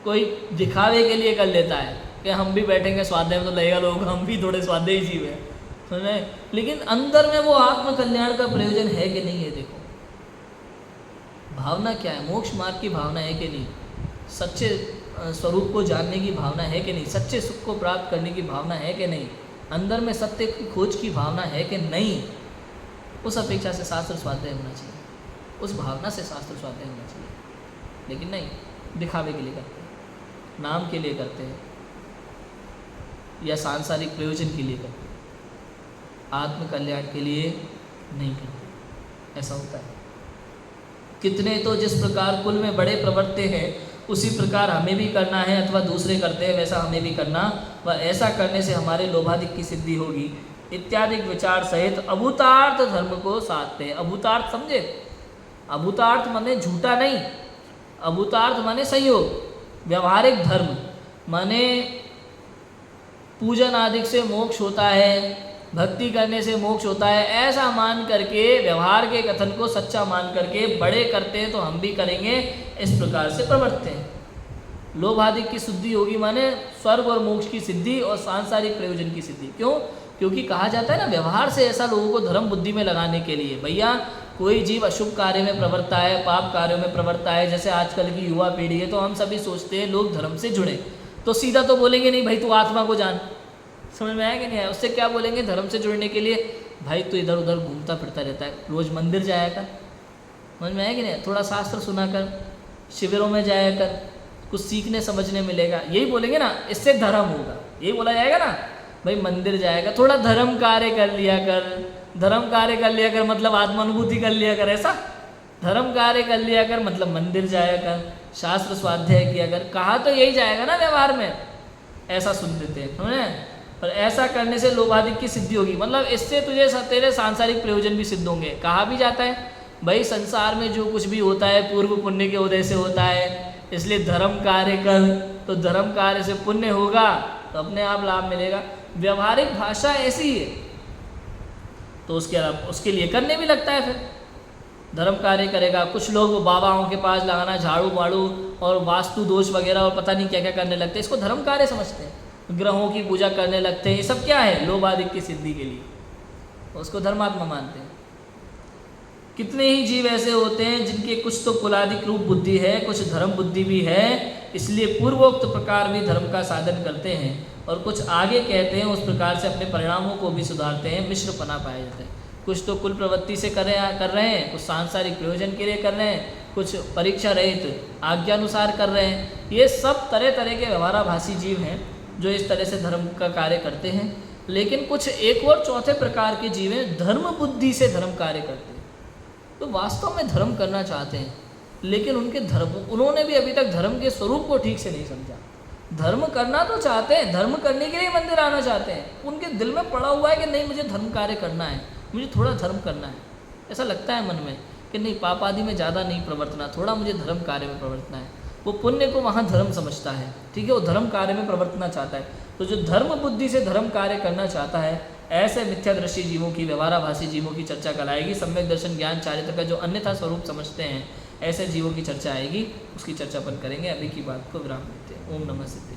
कोई दिखावे के लिए कर लेता है कि हम भी बैठेंगे स्वाध्याय में तो लगेगा लोगों को हम भी थोड़े स्वाध्यायी जीव हैं, सुने, लेकिन अंदर में वो आत्म कल्याण का प्रयोजन है कि नहीं है। देखो भावना क्या है, मोक्ष मार्ग की भावना है कि नहीं, सच्चे स्वरूप को जानने की भावना है कि नहीं, सच्चे सुख को प्राप्त करने की भावना है कि नहीं, अंदर में सत्य की खोज की भावना है कि नहीं। उस अपेक्षा से शास्त्र स्वाध्याय होना चाहिए, उस भावना से शास्त्र स्वाध्याय होना चाहिए। लेकिन नहीं, दिखावे के लिए करते हैं, नाम के लिए करते हैं, या सांसारिक प्रयोजन के लिए करते हैं, आत्म कल्याण के लिए नहीं करते। ऐसा होता है। कितने तो जिस प्रकार कुल में बड़े प्रवर्ते हैं उसी प्रकार हमें भी करना है, अथवा दूसरे करते हैं वैसा हमें भी करना, व ऐसा करने से हमारे लोभाधिक की सिद्धि होगी, इत्यादि विचार सहित अभूतार्थ धर्म को साधते हैं। अभूतार्थ समझे? अभूतार्थ माने झूठा नहीं, अभूतार्थ माने संयोग। व्यवहारिक धर्म माने पूजन आदि से मोक्ष होता है, भक्ति करने से मोक्ष होता है, ऐसा मान करके व्यवहार के कथन को सच्चा मान करके बड़े करते हैं तो हम भी करेंगे, इस प्रकार से प्रवर्तते हैं। लोभाधिक की शुद्धि होगी माने स्वर्ग और मोक्ष की सिद्धि और सांसारिक प्रयोजन की सिद्धि। क्यों? क्योंकि कहा जाता है ना, व्यवहार से ऐसा लोगों को धर्म बुद्धि में लगाने के लिए। भैया कोई जीव अशुभ कार्य में प्रवृत्ता है, पाप कार्यों में प्रवृत्ता है, जैसे आजकल की युवा पीढ़ी है, तो हम सभी सोचते हैं लोग धर्म से जुड़े, तो सीधा तो बोलेंगे नहीं भाई तू आत्मा को जान, समझ में आया कि नहीं आया। उससे क्या बोलेंगे, धर्म से जुड़ने के लिए भाई तू इधर उधर घूमता फिरता रहता है, रोज़ मंदिर जाया कर, समझ में आया कि नहीं, थोड़ा शास्त्र सुना कर, शिविरों में जाया कर, कुछ सीखने समझने मिलेगा, यही बोलेंगे ना, इससे धर्म होगा, यही बोला जाएगा ना भाई मंदिर जाएगा, थोड़ा धर्म कार्य कर लिया कर, धर्म कार्य कर लिया कर मतलब आत्मानुभूति कर लिया कर, ऐसा धर्म कार्य कर लिया कर मतलब मंदिर जाया कर, शास्त्र स्वाध्याय किया कर, कहा तो यही जाएगा ना व्यवहार में, ऐसा सुन लेते हैं समझे। पर ऐसा करने से लोभाधिक की सिद्धि होगी, मतलब इससे तुझे तेरे सांसारिक प्रयोजन भी सिद्ध होंगे। कहा भी जाता है भाई संसार में जो कुछ भी होता है पूर्व पुण्य के उदय से होता है, इसलिए धर्म कार्य कर, तो धर्म कार्य से पुण्य होगा तो अपने आप लाभ मिलेगा। व्यवहारिक भाषा ऐसी है तो उसके लिए करने भी लगता है, फिर धर्म कार्य करेगा। कुछ लोग वो बाबाओं के पास लगाना झाड़ू वाड़ू और वास्तु दोष वगैरह और पता नहीं क्या क्या करने लगते हैं, इसको धर्म कार्य समझते हैं, ग्रहों की पूजा करने लगते हैं, ये सब क्या है, लोभ आदि की सिद्धि के लिए, उसको धर्मात्मा मानते हैं। कितने ही जीव ऐसे होते हैं जिनके कुछ तो कुलादिक रूप बुद्धि है, कुछ धर्म बुद्धि भी है, इसलिए पूर्वोक्त प्रकार भी धर्म का साधन करते हैं, और कुछ आगे कहते हैं उस प्रकार से अपने परिणामों को भी सुधारते हैं, मिश्रपना पाया जाता है। कुछ तो कुल प्रवृत्ति से कर रहे हैं, कुछ सांसारिक प्रयोजन के लिए कर रहे हैं, कुछ परीक्षा रहित आज्ञानुसार कर रहे हैं। ये सब तरह तरह के व्यवहाराभासी जीव हैं जो इस तरह से धर्म का कार्य करते हैं। लेकिन कुछ एक और चौथे प्रकार के जीव हैं धर्म बुद्धि से धर्म कार्य करते हैं, तो वास्तव में धर्म करना चाहते हैं, लेकिन उन्होंने भी अभी तक धर्म के स्वरूप को ठीक से नहीं समझा। धर्म करना तो चाहते हैं, धर्म करने के लिए मंदिर आना चाहते हैं, उनके दिल में पड़ा हुआ है कि नहीं मुझे धर्म कार्य करना है, मुझे थोड़ा धर्म करना है, ऐसा लगता है मन में कि नहीं पाप आदि में ज़्यादा नहीं प्रवर्तना, थोड़ा मुझे धर्म कार्य में प्रवर्तना है। वो पुण्य को वहाँ धर्म समझता है, ठीक है, वो धर्म कार्य में प्रवर्तना चाहता है। तो जो धर्म बुद्धि से धर्म कार्य करना चाहता है, ऐसे मिथ्यादृष्टि जीवों की, व्यवहाराभासी जीवों की चर्चा कराएगी। सम्यक दर्शन ज्ञान चारित्र का जो अन्यथा स्वरूप समझते हैं, ऐसे जीवों की चर्चा आएगी, उसकी चर्चा अपन करेंगे। अभी की बात को विराम देते हैं। ओम नमः सिद्धि।